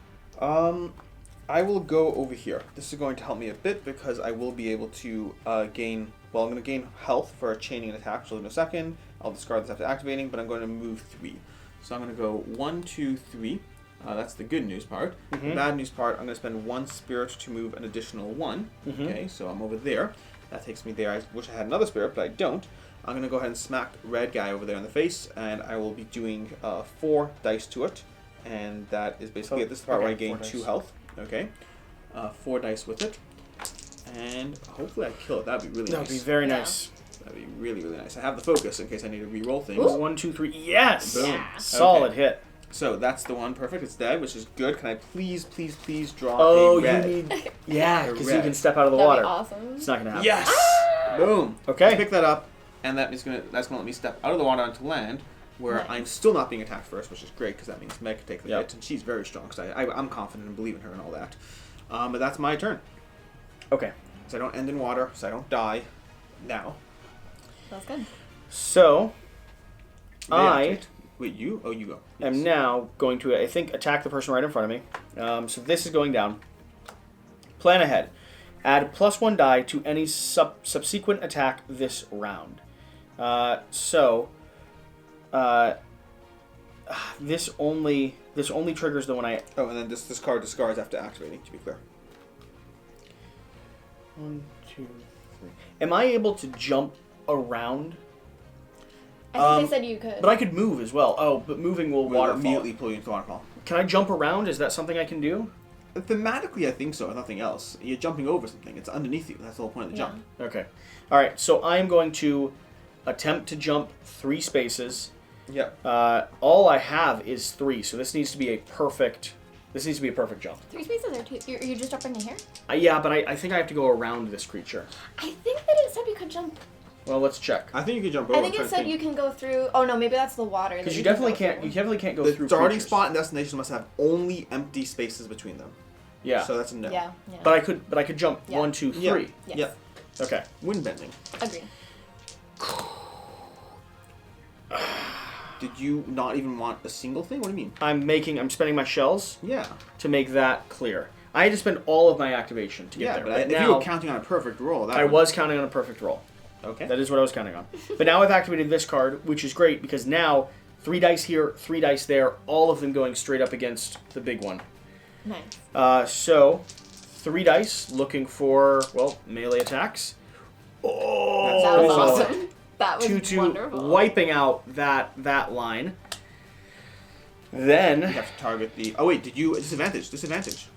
I will go over here. This is going to help me a bit because I will be able to gain... Well, I'm going to gain health for a chaining attack, which I'll do in a second. I'll discard this after activating, but I'm going to move 3. So I'm going to go 1, 2, 3. That's the good news part. Mm-hmm. The bad news part, I'm going to spend 1 spirit to move an additional 1. Mm-hmm. Okay, so I'm over there. That takes me there. I wish I had another spirit, but I don't. I'm going to go ahead and smack red guy over there in the face, and I will be doing 4 dice to it. And that is basically this is the part where I gain 2 health. Okay. 4 dice with it. And hopefully I kill it. That'd be really That nice. would be very Yeah. nice. That'd be really, really nice. I have the focus in case I need to re-roll things. Ooh. 1, 2, 3. Yes! Boom. Yeah. Solid Okay. hit. So that's the one. Perfect. It's dead, which is good. Can I please draw Oh, a red? you need. Yeah, A because you red. can step out of the That'd water. be awesome. It's not going to happen. Yes! Ah! Boom. Okay. Pick that up, and that's gonna let me step out of the water onto land, where Nice. I'm still not being attacked first, which is great because that means Meg can take the Yep. hit, and she's very strong. So I'm confident and believe in her and all that. But that's my turn. Okay. So I don't end in water, so I don't die now. That's good. So, They I activate. Wait, you? Oh, you go. am Yes. now going to, I think, attack the person right in front of me. So this is going down. Plan ahead. Add +1 die to any subsequent attack this round. This only triggers the one I. Oh, and then this card discards after activating, to be clear. 1, 2, 3. Am I able to jump around? I think they said you could. But I could move as well. Oh, but moving will Will waterfall. immediately pull you into the waterfall. Can I jump around? Is that something I can do? Thematically, I think so, if nothing else. You're jumping over something. It's underneath you. That's the whole point of the Yeah. jump. Okay. All right. So I am going to attempt to jump 3 spaces. Yep. All I have is 3, so this needs to be a perfect. This needs to be a perfect jump. 3 spaces or 2? You're just jumping in here? Yeah, but I think I have to go around this creature. I think that it said you could jump. Well, let's check. I think you can jump over. I think it said you can go through. Oh no, maybe that's the water. that Because you can definitely go can't. through. You definitely can't go The through. starting creatures. spot and destination must have only empty spaces between them. Yeah. So that's a no. Yeah. But I could jump Yeah. 1, 2, Yeah. 3. Yes. Yep. Okay. Wind bending. Agreed. Did you not even want a single thing? What do you mean? I'm spending my shells Yeah. to make that clear. I had to spend all of my activation to get Yeah, there. but if now, you were counting on a perfect roll, that I would... was counting on a perfect roll. Okay. That is what I was counting on. But now I've activated this card, which is great because now 3 dice here, 3 dice there, all of them going straight up against the big one. Nice. So 3 dice looking for, well, melee attacks. Oh, That was Oh. awesome. That was 2-2, wonderful. wiping out that line. Then You have to target the... Oh, wait, did you... Disadvantage. Disadvantage.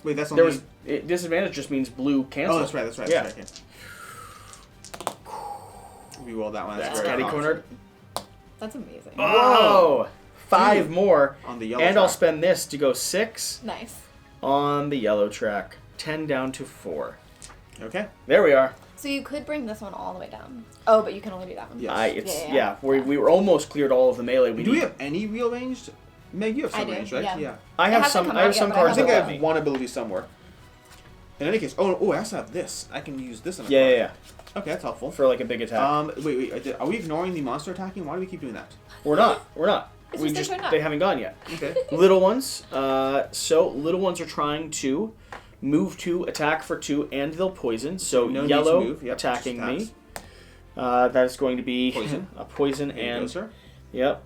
Wait, that's there only... was disadvantage just means blue cancel. Oh, that's right, that's right. Yeah. That's right, We rolled that one. That's very catty hard. cornered. That's amazing. Oh, 5 Dude. more. On the yellow And I'll track. spend this to go 6 Nice. on the yellow track. 10 down to 4. Okay. There we are. So you could bring this one all the way down. Oh, but you can only do that one. Yes. Yeah. We were almost cleared all of the melee. Do we have any real ranged? Meg, you have I some do, range, right? yeah. I have It hasn't some. come I have out some yet, but I cards I think that I let have me. one ability somewhere. In any case, I also have this. I can use this on a Yeah, card. yeah, yeah. Okay, that's helpful. For like a big attack. Wait. Are we ignoring the monster attacking? Why do we keep doing that? We're not. It's We just just they're they not. haven't gone yet. Okay. Little ones. So little ones are trying to move 2, attack for 2, and they'll poison. So No need yellow to move. Yep, attacking just me. That is going to be Poison. a poison There you go, and sir. yep,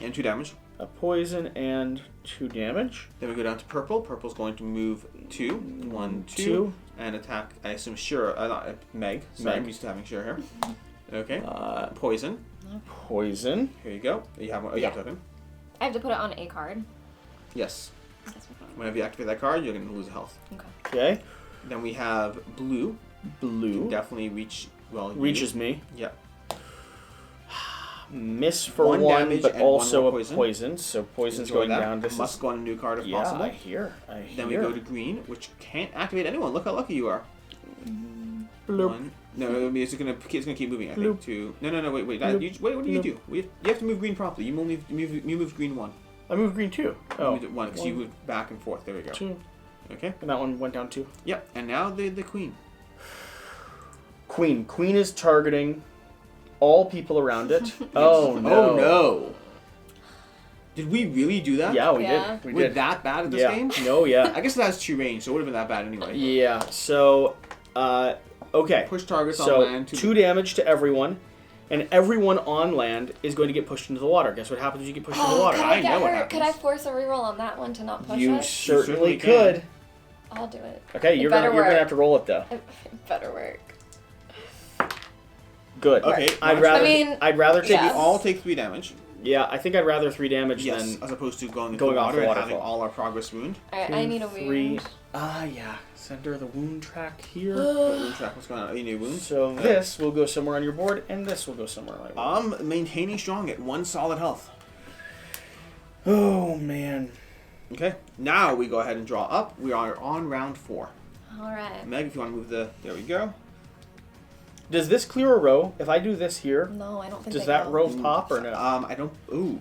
And 2 damage. a poison and 2 damage. Then we go down to purple. Purple's going to move 2. 1, 2. 2. And attack, I assume, Shira. Not Meg. Sorry, I'm used to having Shira here. Okay. Poison. Poison. Here you go. You have one. Oh, you have a token. I have to put it on a card. Yes. That's what I'm- Whenever you activate that card, you're going to lose health. Okay. Okay. Then we have blue. Blue. Can definitely reach. Well, Reaches me. Yep. Miss for One 1, damage but and one also more a poison. poison. So poison's Enjoy going that. down. This Must is go on a new card if yeah. possible. I hear. Then we go to green, which can't activate anyone. Look how lucky you are. Bloop. One. No, I mean, it's gonna keep moving. I think. Bloop. 2. No. Wait. Bloop. What do you Bloop. do? You have to move green properly. You moved green 1. I moved green 2. You Oh. moved it 1 because you 1, moved back and forth. There we go. 2. Okay. And that one went down 2. Yep. And now the queen. Queen. Queen is targeting all people around it. Oh no. Oh no. Did we really do that? Yeah, we Yeah. did. We We're did. that bad at this Yeah. game? No, yeah. I guess it has 2 range, so it would have been that bad anyway. Yeah. So, okay. Push targets on So land. 2 damage to everyone, and everyone on land is going to get pushed into the water. Guess what happens when you get pushed into the water? Could I I get know what her? Could I happens. force a reroll on that one to not push You it? certainly certainly can. could. I'll do it. Okay, It you're better gonna work. have to roll it though. It better work. Good. Okay. I'd watch. rather. I mean, I'd rather So take. yeah. we all take 3 damage. Yeah, I think I'd rather 3 damage Yes. than As opposed to going into going the off water the and waterfall. having all our progress ruined. Alright, 2, I need a 3. wound. Yeah. Center of the wound track here. What wound track? What's going on? You need wounds? So this will go somewhere on your board, and this will go somewhere on my board. Maintaining strong at 1 solid health. Oh man. Okay. Now we go ahead and draw up. We are on round 4. Alright. Meg, if you want to move the... There we go. Does this clear a row? If I do this here, No, I don't think does they that go. row pop or no? I don't... Ooh.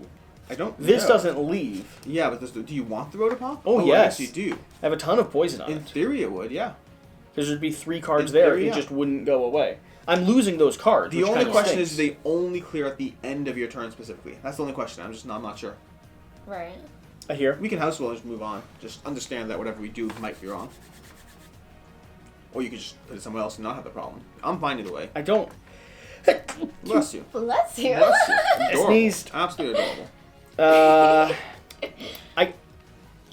I don't This know. doesn't leave. Yeah, but do you want the row to pop? Oh, I yes. guess you do. I have a ton of poison on In it. theory, it would, yeah. Because there'd be 3 cards In there. theory, It yeah. just wouldn't go away. I'm losing those cards. The which only kinda question stinks. is they only clear at the end of your turn specifically. That's the only question. I'm not sure. Right. I hear. We can house roll and just move on. Just understand that whatever we do might be wrong. Or you could just put it somewhere else and not have the problem. I'm fine either way. I don't. Bless you. Bless you. Bless you. Adorable. sneezed. Absolutely adorable.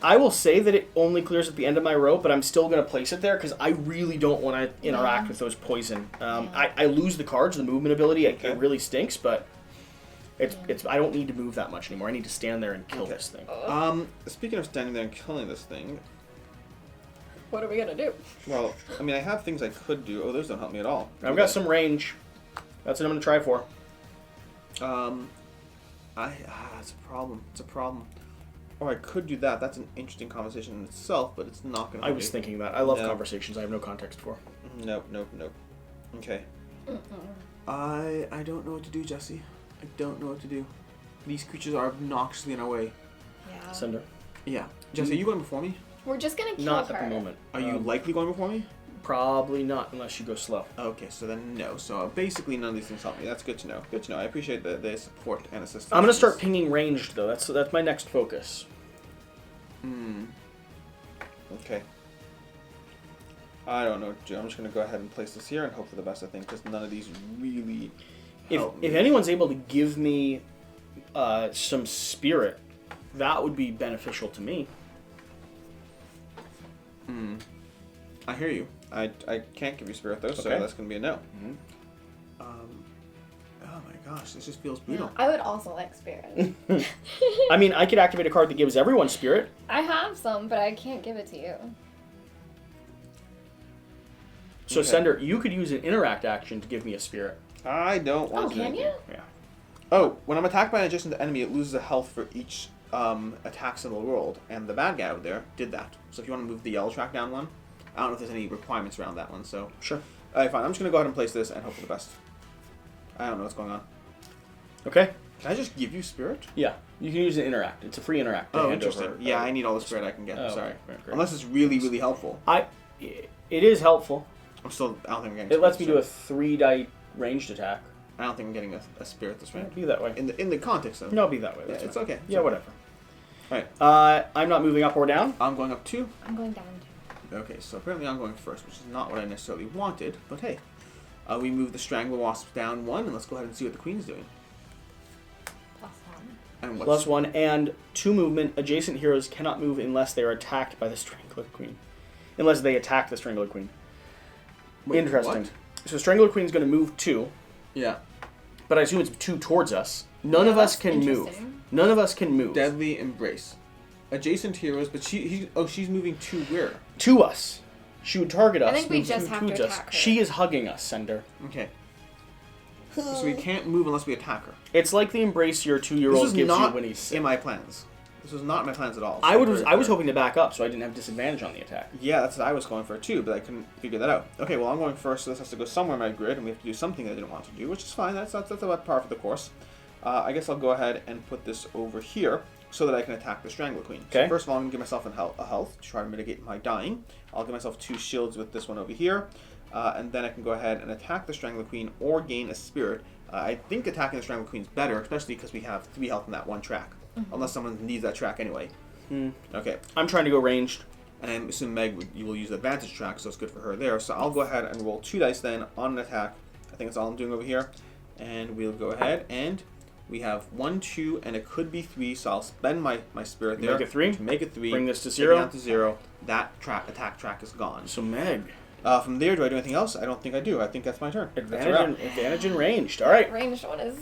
I will say that it only clears at the end of my row, but I'm still going to place it there because I really don't want to interact with those poison. I lose the cards, the movement ability. Okay. It really stinks, but it's. I don't need to move that much anymore. I need to stand there and kill Okay. this thing. Speaking of standing there and killing this thing, What are we gonna do? well, I mean, I have things I could do. Oh, those don't help me at all. I've got some range. That's what I'm going to try for. It's a problem. It's a problem. Or I could do that. That's an interesting conversation in itself, but it's not going to I was thinking that. I love No. conversations I have no context for. Nope. Okay. I don't know what to do, Jesse. I don't know what to do. These creatures are obnoxiously in our way. Yeah. Sender. Yeah. Jesse, are you going before me? We're just gonna kill Not her. at the moment. Are you likely going before me? Probably not unless you go slow. Okay, so then no. So basically none of these things help me. That's good to know. Good to know. I appreciate the support and assistance. I'm going to start pinging ranged, though. That's my next focus. Okay. I don't know what to do. I'm just going to go ahead and place this here and hope for the best, I think, because none of these really help me. If anyone's able to give me some spirit, that would be beneficial to me. I hear you. I can't give you spirit, though, so Okay. that's going to be a no. Oh my gosh, this just feels brutal. I would also like spirit. I mean, I could activate a card that gives everyone spirit. I have some, but I can't give it to you. So, Okay. Sender, you could use an interact action to give me a spirit. I don't want Oh, to. can you? Yeah. Oh, when I'm attacked by an adjacent enemy, it loses a health for each attack symbol rolled, and the bad guy over there did that. So if you want to move the yellow track down one, I don't know if there's any requirements around that one, so... Sure. Alright, fine. I'm just going to go ahead and place this and hope for the best. I don't know what's going on. Okay. Can I just give you spirit? Yeah. You can use an interact. It's a free interact. to Oh, hand interesting. over. Yeah, I need all the spirit I can get. Oh, Sorry. okay, great. Unless it's really, really helpful. I it is helpful. I don't think I'm getting. It lets me do a 3-die ranged attack. I don't think I'm getting a spirit this Yeah, round. be that way. In the context of. No, be that way. Yeah, That's it's fine. okay. Yeah, whatever. Alright. I'm not moving up or down. I'm going up 2. I'm going down. Okay, so apparently I'm going first, which is not what I necessarily wanted, but hey. We move the Strangler Wasp down 1, and let's go ahead and see what the Queen's doing. +1. And Plus 1 and 2 movement. Adjacent heroes cannot move unless they are attacked by the Strangler Queen. Unless they attack the Strangler Queen. Wait, Interesting. what? So Strangler Queen's going to move 2, Yeah. but I assume it's 2 towards us. None Yeah, of us that's can move. interesting. None of us can move. Deadly Embrace. Adjacent heroes, but she's moving to where? To us. She would target us. I think we move just 2 have to towards us. attack her. She is hugging us, Sender. Okay. So we can't move unless we attack her. It's like the embrace your 2-year-old This was gives you not when he's sick. in my plans. This was not my plans at all. I So was very- hoping to back up so I didn't have disadvantage on the attack. Yeah, that's what I was going for too, but I couldn't figure that out. Okay, well I'm going first, so this has to go somewhere in my grid, and we have to do something I didn't want to do, which is fine. That's about par for the course. I guess I'll go ahead and put this over here so that I can attack the Strangler Queen. Okay. So first of all, I'm going to give myself a health to try to mitigate my dying. I'll give myself 2 shields with this one over here, and then I can go ahead and attack the Strangler Queen or gain a spirit. I think attacking the Strangler Queen is better, especially because we have 3 health in that one track. Unless someone needs that track anyway. Okay. I'm trying to go ranged. And I assume you will use the advantage track, so it's good for her there. So I'll go ahead and roll 2 dice then on an attack. I think that's all I'm doing over here. And we'll go ahead and we have 1, 2, and it could be 3. So I'll spend my spirit there. Make it 3? To make it 3. Bring this to Take it 0? down to 0. That attack track is gone. So Meg. From there, do I do anything else? I don't think I do. I think that's my turn. That's a wrap. Advantage and ranged. All right. Ranged one is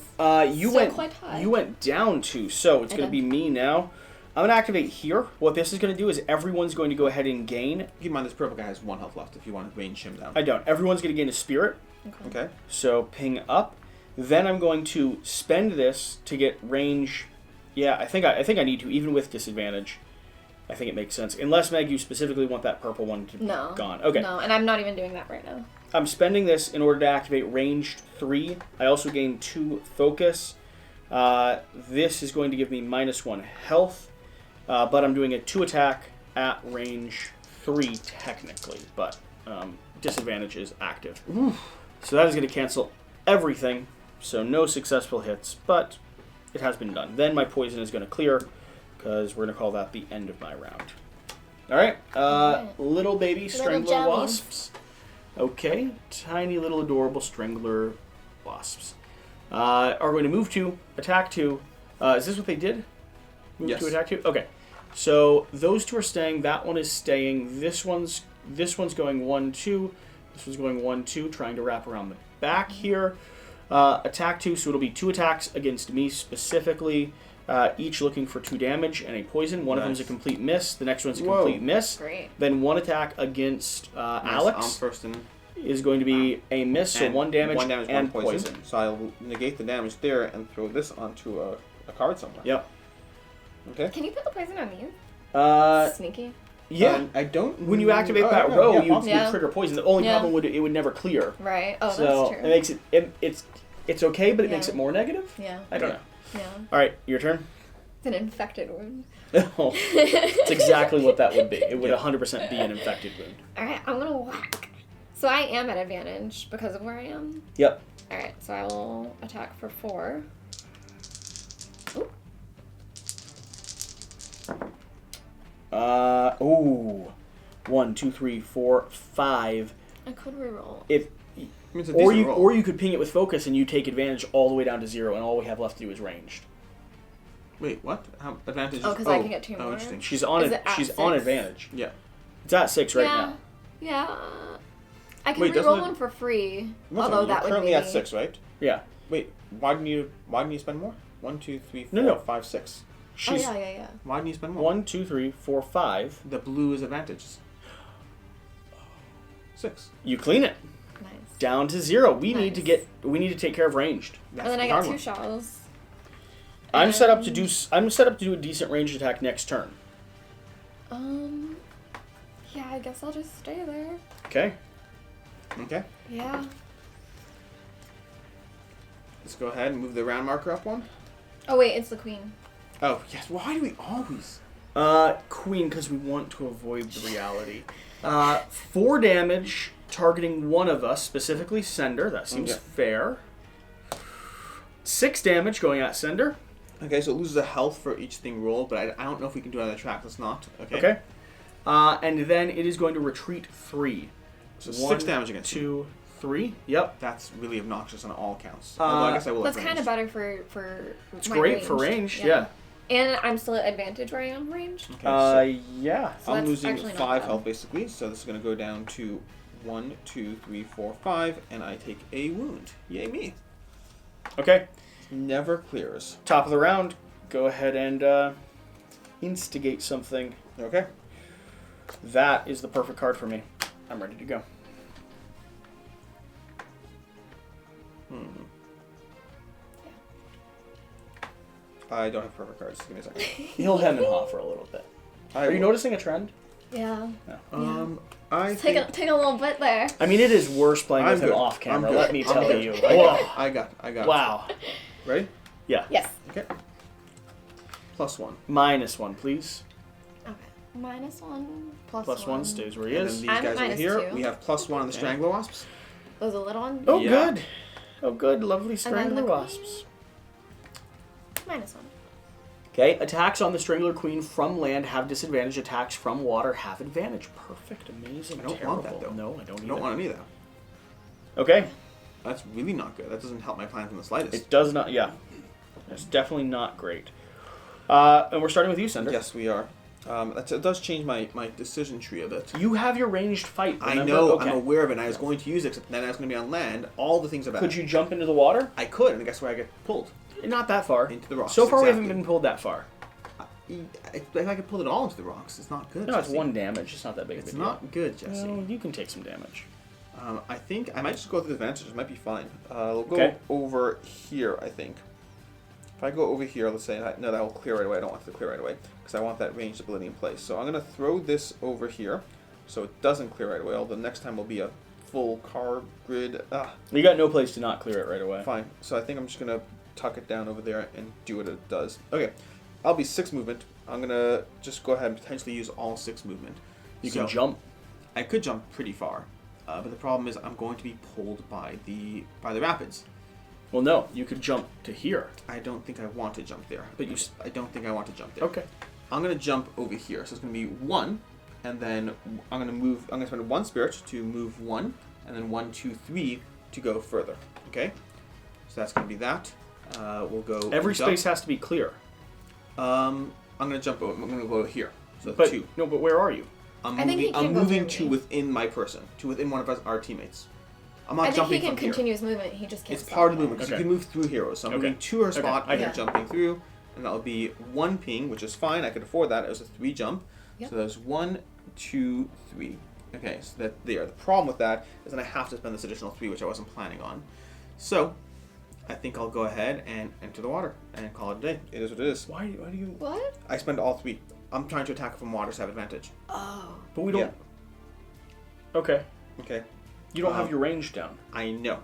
You still went quite high. You went down 2, so it's I going to did. be me now. I'm going to activate here. What this is going to do is everyone's going to go ahead and gain. Keep in mind, this purple guy has 1 health left if you want to range him down. I don't. Everyone's going to gain a spirit. Okay. So ping up. Then I'm going to spend this to get range. Yeah, I think I need to, even with disadvantage. I think it makes sense. Unless, Meg, you specifically want that purple one to be No. gone. Okay. No, and I'm not even doing that right now. I'm spending this in order to activate ranged 3. I also gain 2 focus. This is going to give me -1 health. But I'm doing a 2 attack at range 3 technically. But disadvantage is active. So that is going to cancel everything. So no successful hits. But it has been done. Then my poison is going to clear. Because we're going to call that the end of my round. Alright. Little baby strangler jellies. wasps. Okay. Tiny little adorable strangler wasps. Are going to move 2, attack 2. Is this what they did? Move Yes. 2, attack 2? Okay. So those 2 are staying. That one is staying. This one's going 1, 2. This one's going 1, 2. Trying to wrap around the back here. Attack 2. So it'll be 2 attacks against me specifically. Each looking for 2 damage and a poison. One of them's a complete miss. The next one's a complete miss. Great. Then 1 attack against Alex I'm first in. is going to be a miss, so And 1 damage, 1 damage, and 1 poison. So I'll negate the damage there and throw this onto a card somewhere. Yep. Okay. Can you put the poison on me? Sneaky. Yeah. I don't. When you activate that row, you possibly. Yeah. trigger poison. The only Yeah. problem would it would never clear. Right. Oh, So that's it true. makes it's okay, but it makes Yeah. it more negative. Yeah. I don't know. Yeah. All right, your turn. It's an infected wound. It's exactly what that would be. It would 100% be an infected wound. Alright, I'm gonna whack. So I am at advantage because of where I am. Yep. Alright, so I will attack for 4. Ooh. Ooh. 1, 2, 3, 4, 5. I could reroll. If It's a or decent you roll. or you could ping it with focus and you take advantage all the way down to 0, and all we have left to do is ranged. Wait, what? How advantage? Oh, 'cause I can get 2 Oh, more. interesting. She's on Is it at she's on 6? advantage. Yeah. It's at 6 right yeah. now. Yeah. I can Wait, doesn't reroll it- one for free. That's Although fine. that You're would currently be at 6, right? Yeah. Wait, why didn't you spend more? 1, 2, 3, 4, No. 5, 6. Oh She's yeah. Why didn't you spend more? 1, 2, 3, 4, 5. The blue is advantages. 6. You clean it Nice. down to 0. We need to Nice. take care of ranged. That's And then the I got hard 2 one. shells. I'm set up to do a decent ranged attack next turn. Yeah, I guess I'll just stay there. Okay. Okay. Yeah. Let's go ahead and move the round marker up 1. Oh wait, it's the queen. Oh yes. Why do we always? Queen, because we want to avoid the reality. 4 damage targeting one of us, specifically Sender. That seems fair. 6 damage going at Sender. Okay, so it loses a health for each thing rolled, but I don't know if we can do it on the track. Let's not. Okay. Okay. And then it is going to retreat 3. So 1, 6 damage against 2, 3. Yep. That's really obnoxious on all counts. Although I guess I will. That's kind of better for. It's my great range. for range. Yeah. And I'm still at advantage where I am range. Okay, Yeah. So I'm that's losing actually not 5 bad. health basically, so this is going to go down to 1, 2, 3, 4, 5, and I take a wound. Yay me. Okay. Never clears. Top of the round. Go ahead and instigate something. Okay. That is the perfect card for me. I'm ready to go. I don't have perfect cards. Give me a second. He'll hem and haw for a little bit. Are you noticing a trend? Yeah. I Take a little bit there. I mean, it is worse playing I'm with him good. off camera, I'm good. let me I'm tell good. you. I Whoa. got it. I got it. Wow. Ready? Yeah. Yes. Okay. +1. -1, please. Okay. -1, +1 stays where he And then is. these I'm guys over here, -2. we have +1 on the Strangler Wasps. Those a little one. Oh, Yeah. good. Oh, good. Lovely then Strangler the Wasps. -1. Okay, attacks on the Strangler Queen from land have disadvantage. Attacks from water have advantage. Perfect, amazing, I don't terrible. want that, though. No, I don't I either. don't want any of that. Okay, That's really not good. That doesn't help my plans in the slightest. it does not, yeah. It's definitely not great. And we're starting with you, Sender. Yes, we are. It does change my decision tree a bit. You have your ranged fight, I remember? know, Okay. I'm aware of it, and I was going to use it, except then I was going to be on land. All the things are bad. Could you jump into the water? I could, and guess where I get pulled? Not that far. Into the rocks, So far, we exactly. haven't been pulled that far. If I could pull it all into the rocks, it's not good. No, it's Jesse. 1 damage. It's not that big of a It's deal. not good, Jesse. Well, you can take some damage. I think I might just go through the advantages. It might be fine. We'll go Okay. over here, I think. If I go over here, let's say, no, that will clear right away. I don't want it to clear right away because I want that ranged ability in place. So I'm going to throw this over here so it doesn't clear right away. Although next time will be a full card grid. You got no place to not clear it right away. Fine. So I think I'm just going to tuck it down over there and do what it does. Okay. I'll be 6 movement. I'm going to just go ahead and potentially use all 6 movement. You can jump. I could jump pretty far. But the problem is I'm going to be pulled by the rapids. Well, no, you could jump to here. I don't think I want to jump there. But I don't think I want to jump there. Okay. I'm going to jump over here. So it's going to be 1, and then I'm going to spend 1 spirit to move 1, and then 1, 2, 3 to go further. Okay? So that's going to be that. We'll go. Every jump. space has to be clear. I'm going to jump over. I'm going to go here. So But 2. no, but where are you? I think he I'm can go moving through to me. within my person, to within one of our teammates. I'm not I think jumping he can from here. continue his movement. He just can't. It's stop part of the it. movement because Okay. you can move through heroes. So I'm Okay. moving to her spot I and get it. jumping through, and that'll be 1 ping, which is fine. I could afford that. It was a 3 jump. Yep. So there's 1, 2, 3. Okay, so that there. The problem with that is then I have to spend this additional 3, which I wasn't planning on. So I think I'll go ahead and enter the water and call it a day. It is what it is. Why do you? What? I spend all 3. I'm trying to attack from water, so I have advantage. Oh. But we don't. Okay. Okay. You don't have your range down. I know.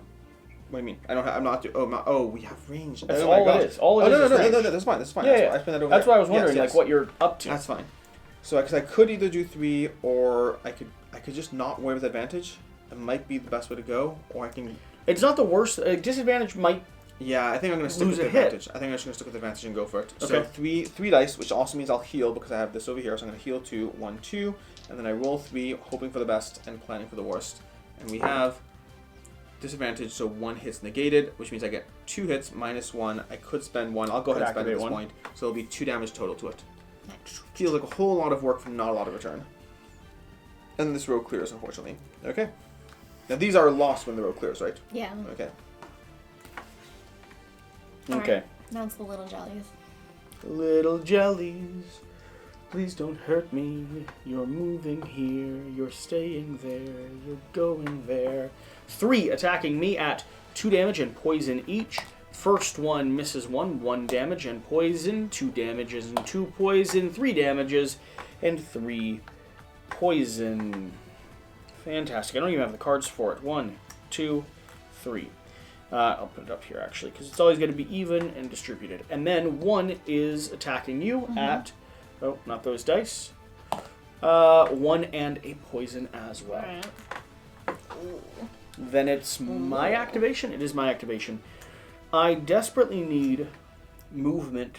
What do you mean? I don't have. I'm not. Oh, we have range. That's oh my all gosh. it is. All it is no, is no, range. no, that's fine. That's fine. Yeah, that's yeah. fine. I spend that over That's there. what I was wondering, Yes, like what you're up to. That's fine. So, because I could either do 3, or I could just not worry with advantage. It might be the best way to go, or I can. It's not the worst. Disadvantage might. Yeah, I think I'm going to stick Lose with a hit. advantage. I think I'm just going to stick with advantage and go for it. Okay. So 3 dice, which also means I'll heal because I have this over here. So I'm going to heal 2, 1, 2, and then I roll 3, hoping for the best and planning for the worst. And we have disadvantage, so 1 hit's negated, which means I get 2 hits minus 1. I could spend 1. I'll go ahead and spend it at this point. So it'll be 2 damage total to it. Feels like a whole lot of work for not a lot of return. And this row clears, unfortunately. Okay. Now these are lost when the row clears, right? Yeah. Okay. Okay. Right. Now it's the little jellies. Little jellies, please don't hurt me. You're moving here. You're staying there. You're going there. 3 attacking me at 2 damage and poison each. First one misses 1 damage and poison. 2 damages and 2 poison. 3 damages and 3 poison. Fantastic. I don't even have the cards for it. 1, 2, 3. I'll put it up here actually because it's always going to be even and distributed. And then 1 is attacking you at Oh, not those dice. 1 and a poison as well. Alright. Ooh. Then it's my activation? It is my activation. I desperately need movement,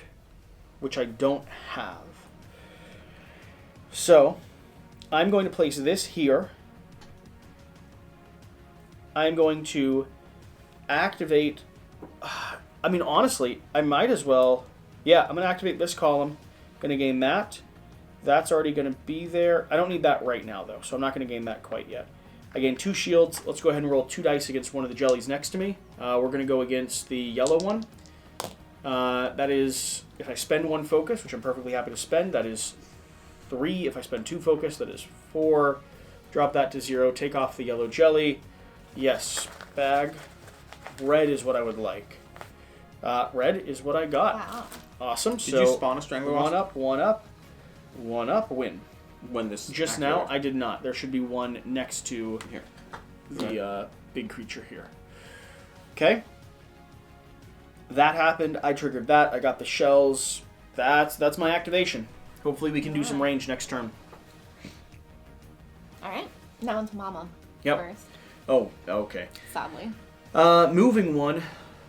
which I don't have. So, I'm going to place this here. I'm going to activate... I mean, honestly, I might as well... Yeah, I'm going to activate this column. Going to gain that. That's already going to be there. I don't need that right now, though, so I'm not going to gain that quite yet. I gain 2 shields. Let's go ahead and roll 2 dice against one of the jellies next to me. We're going to go against the yellow one. That is, if I spend 1 focus, which I'm perfectly happy to spend, that is 3. If I spend 2 focus, that is 4. Drop that to 0. Take off the yellow jelly. Yes, bag. Red is what I would like. Red is what I got. Wow. Awesome. Did you spawn a Strangler Wasp? 1 up, 1 up, 1 up, win. When this Just now, I did not. There should be one next to here. the big creature here. Okay. That happened. I triggered that. I got the shells. That's my activation. Hopefully we can do some range next turn. Alright. Now it's Mama. Yep. First. Oh, okay. Sadly. Moving 1.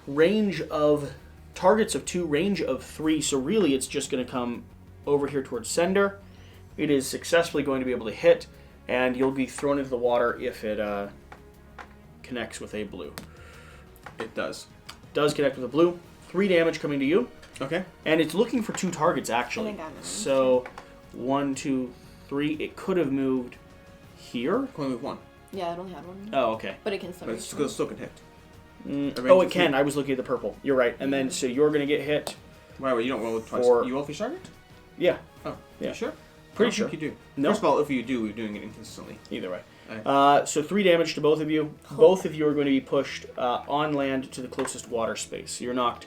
Range of... Targets of 2. Range of 3. So really it's just going to come over here towards sender. It is successfully going to be able to hit, and you'll be thrown into the water if it connects with a blue. It does. Does connect with a blue. 3 damage coming to you. Okay. And it's looking for 2 targets, actually. I think I know. So, 1, 2, 3. It could have moved here. Only move 1. Yeah, it only had 1. Oh, okay. But it can still But reach it still can hit. Oh, it can. I was looking at the purple. You're right. And then, so you're going to get hit. Wait, you don't roll it twice. For- You roll for target? Yeah. Oh, Yeah. You sure? Pretty I sure. don't think you do. No. First of all, if you do, we're doing it inconsistently. Either way. Alright. So 3 damage to both of you. Both of you are going to be pushed on land to the closest water space. So you're knocked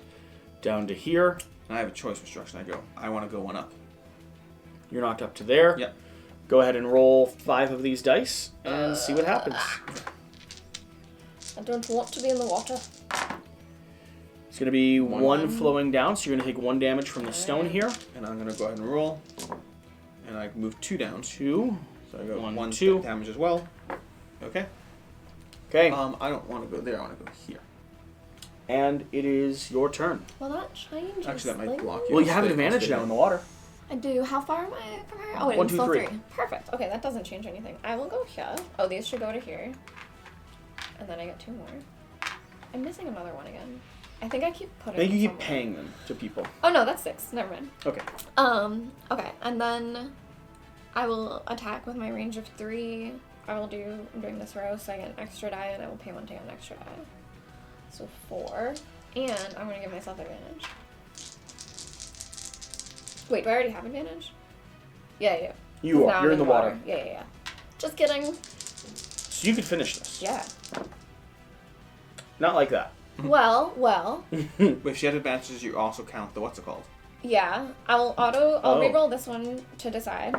down to here. I have a choice which direction I go. I want to go 1 up. You're knocked up to there. Yep. Go ahead and roll 5 of these dice and see what happens. I don't want to be in the water. It's going to be One. 1 flowing down, so you're going to take 1 damage from the stone here. And I'm going to go ahead and roll. And I move 2 down. 2. So I go 1, 1 2. damage as well. Okay. Okay. I don't want to go there. I want to go here. And it is your turn. Well, that changes. Actually, that might slightly. block you. Well, you have an I'll stay advantage now here. in the water. I do. How far am I from her? Oh, wait, 1, it's 2, still 3. 3. Perfect. Okay, that doesn't change anything. I will go here. Oh, these should go to here. And then I get 2 more. I'm missing another one again. I think I keep I putting think you them keep somewhere. paying them to people. Oh, no, that's 6. Never mind. Okay. Okay, and then I will attack with my range of 3. I'm doing this row, so I get an extra die, and I will pay 1 to get an extra die. So 4. And I'm going to give myself advantage. Wait, do I already have advantage? Yeah, I do. You Now are. I'm You're in the water. Yeah. Just kidding. So you could finish this. Yeah. Not like that. Well. If she has advantages, you also count the what's it called? Yeah. I'll Oh. reroll this one to decide.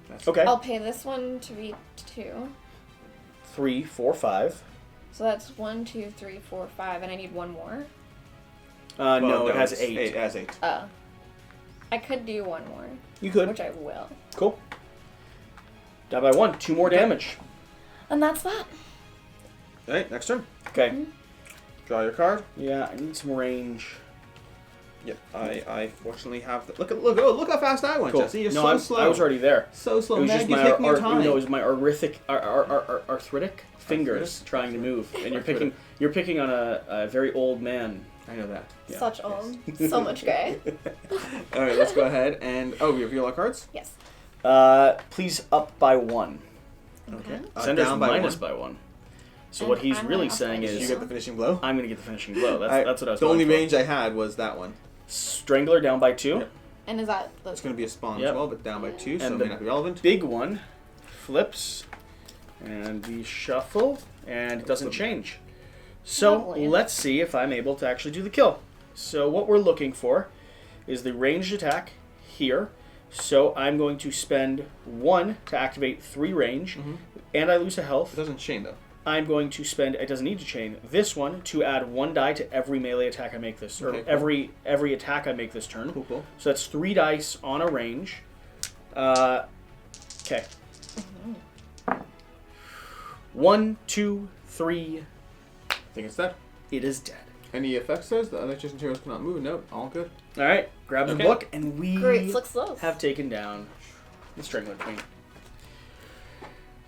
That's Okay. I'll pay this one to be 2. 3, 4, 5. So that's 1, 2, 3, 4, 5, and I need 1 more. No, it has it's 8. It has 8. I could do 1 more, You could. which I will. Cool. Die by 1. 2 more damage. And that's that. Alright, next turn. Okay. Draw your card. Yeah, I need some range. Yep, I fortunately have the, look how fast I went, Cool. Jesse. You're No, so slow. I was already there. So slow, It was man. just You're my taking your time. it was my arthritic fingers trying to move, and you're picking on a very old man. I know that. Yeah. Such old. So much gray. Alright, let's go ahead and we reveal our cards. Yes. Please up by 1. Okay. Sender's Down by minus 1. by 1. So And what he's I'm really gonna saying upgrade You is, get the finishing blow. I'm going to get the finishing blow. That's what I was The going only for. range I had was that one. Strangler down by 2. Yep. And is that It's going to be a spawn Yep. as well, but down by 2, so And it the may not be relevant. big one flips, and we shuffle, and it doesn't change. So Lovely. let's see if I'm able to actually do the kill. So what we're looking for is the ranged attack here. So I'm going to spend 1 to activate 3 range, and I lose a It health. doesn't chain though. I'm going to spend, it doesn't need to chain, this one to add 1 die to every melee attack I make this, or Okay, cool. every attack I make this turn. Cool. So that's 3 dice on a range. Okay. 1, 2, 3. I think it's dead. It is dead. Any effect says the electrician materials cannot move. Nope, all good. All right, grab the book, and we Great, slick slows. have taken down the Strangler Queen.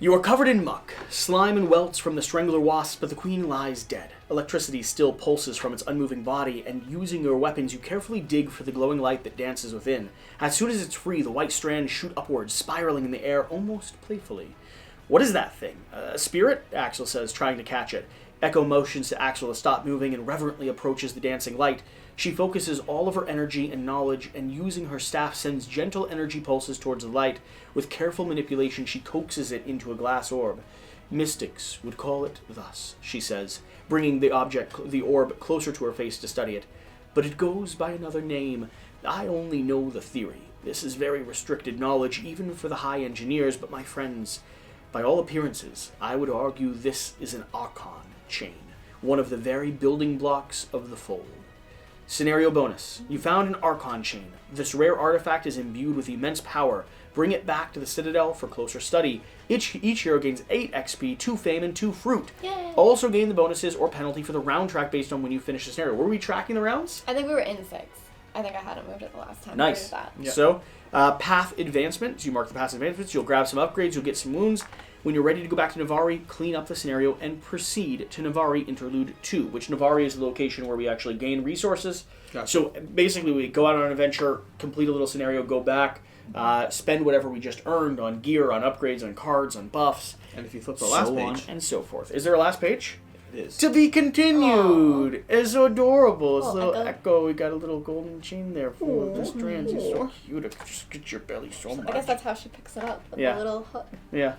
You are covered in muck, slime and welts from the strangler wasp, but the queen lies dead. Electricity still pulses from its unmoving body, and using your weapons, you carefully dig for the glowing light that dances within. As soon as it's free, the white strands shoot upwards, spiraling in the air almost playfully. What is that thing? A spirit? Axel says, trying to catch it. Echo motions to Axel to stop moving and reverently approaches the dancing light. She focuses all of her energy and knowledge, and using her staff sends gentle energy pulses towards the light. With careful manipulation, she coaxes it into a glass orb. Mystics would call it thus, she says, bringing the orb closer to her face to study it. But it goes by another name. I only know the theory. This is very restricted knowledge, even for the high engineers, but my friends, by all appearances, I would argue this is an Archon chain, one of the very building blocks of the fold. Scenario bonus. You found an Archon chain. This rare artifact is imbued with immense power. Bring it back to the Citadel for closer study. Each hero gains 8 XP, 2 fame, and 2 fruit. Yay. Also gain the bonuses or penalty for the round track based on when you finish the scenario. Were we tracking the rounds? I think we were in 6. I think I hadn't moved it the last time. Nice. That. Yep. So, path advancements. You mark the path advancements. You'll grab some upgrades. You'll get some wounds. When you're ready to go back to Navari, clean up the scenario and proceed to Navari Interlude 2, which Navari is the location where we actually gain resources. Gotcha. So basically we go out on an adventure, complete a little scenario, go back, spend whatever we just earned on gear, on upgrades, on cards, on buffs, And if you flip the last so page, on and so forth. Is there a last page? it is. To be continued. It's so adorable. It's a Oh, little Echo. Echo. We got a little golden chain there full of the Aw. strands. He's so cute. I could just get your belly so much. I guess that's how she picks it up with Yeah. the little hook. Yeah.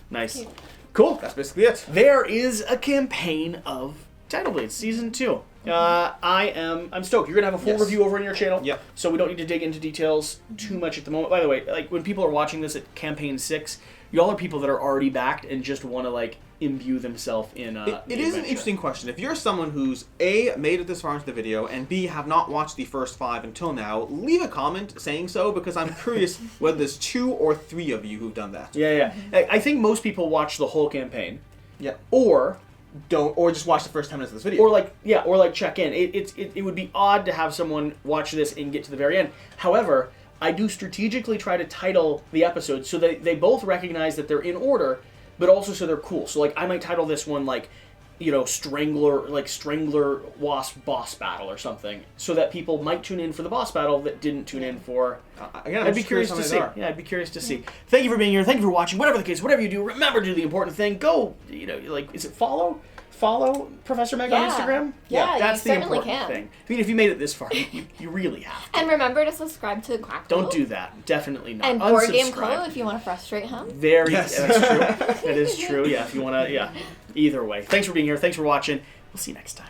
Nice. Cute. Cool. That's basically it. There is a campaign of Tidal Blades Season 2. I'm stoked. You're going to have a full Yes. review over on your channel. Yep. So we don't need to dig into details too much at the moment. By the way, like when people are watching this at Campaign 6, y'all are people that are already backed and just want to like imbue themselves in It the is an adventure. interesting question. If you're someone who's A, made it this far into the video, and B, have not watched the first 5 until now, leave a comment saying so, because I'm curious whether there's 2 or 3 of you who've done that. Yeah. I think most people watch the whole campaign. Yeah. Or Or just watch the first 10 minutes of this video. or like check in. It would be odd to have someone watch this and get to the very end. However, I do strategically try to title the episodes so that they both recognize that they're in order, but also so they're cool. So like I might title this one like, Strangler Wasp boss battle or something, so that people might tune in for the boss battle that didn't tune in for. Again, I'm I'd be just curious to how see. many there are. Yeah, I'd be curious to see. Thank you for being here. Thank you for watching. Whatever the case, whatever you do, remember to do the important thing. Go, is it follow Professor Meg on Yeah. Instagram? Yeah, that's you the certainly important can. thing. I mean, if you made it this far, you really have to. And remember to subscribe to Quackalope. Don't do that. Definitely not. And Boardgame Unsubscribe. Co. if you want to frustrate him. Very. Yes. That's true. That is true. Yeah, if you want to. Yeah. Either way. Thanks for being here. Thanks for watching. We'll see you next time.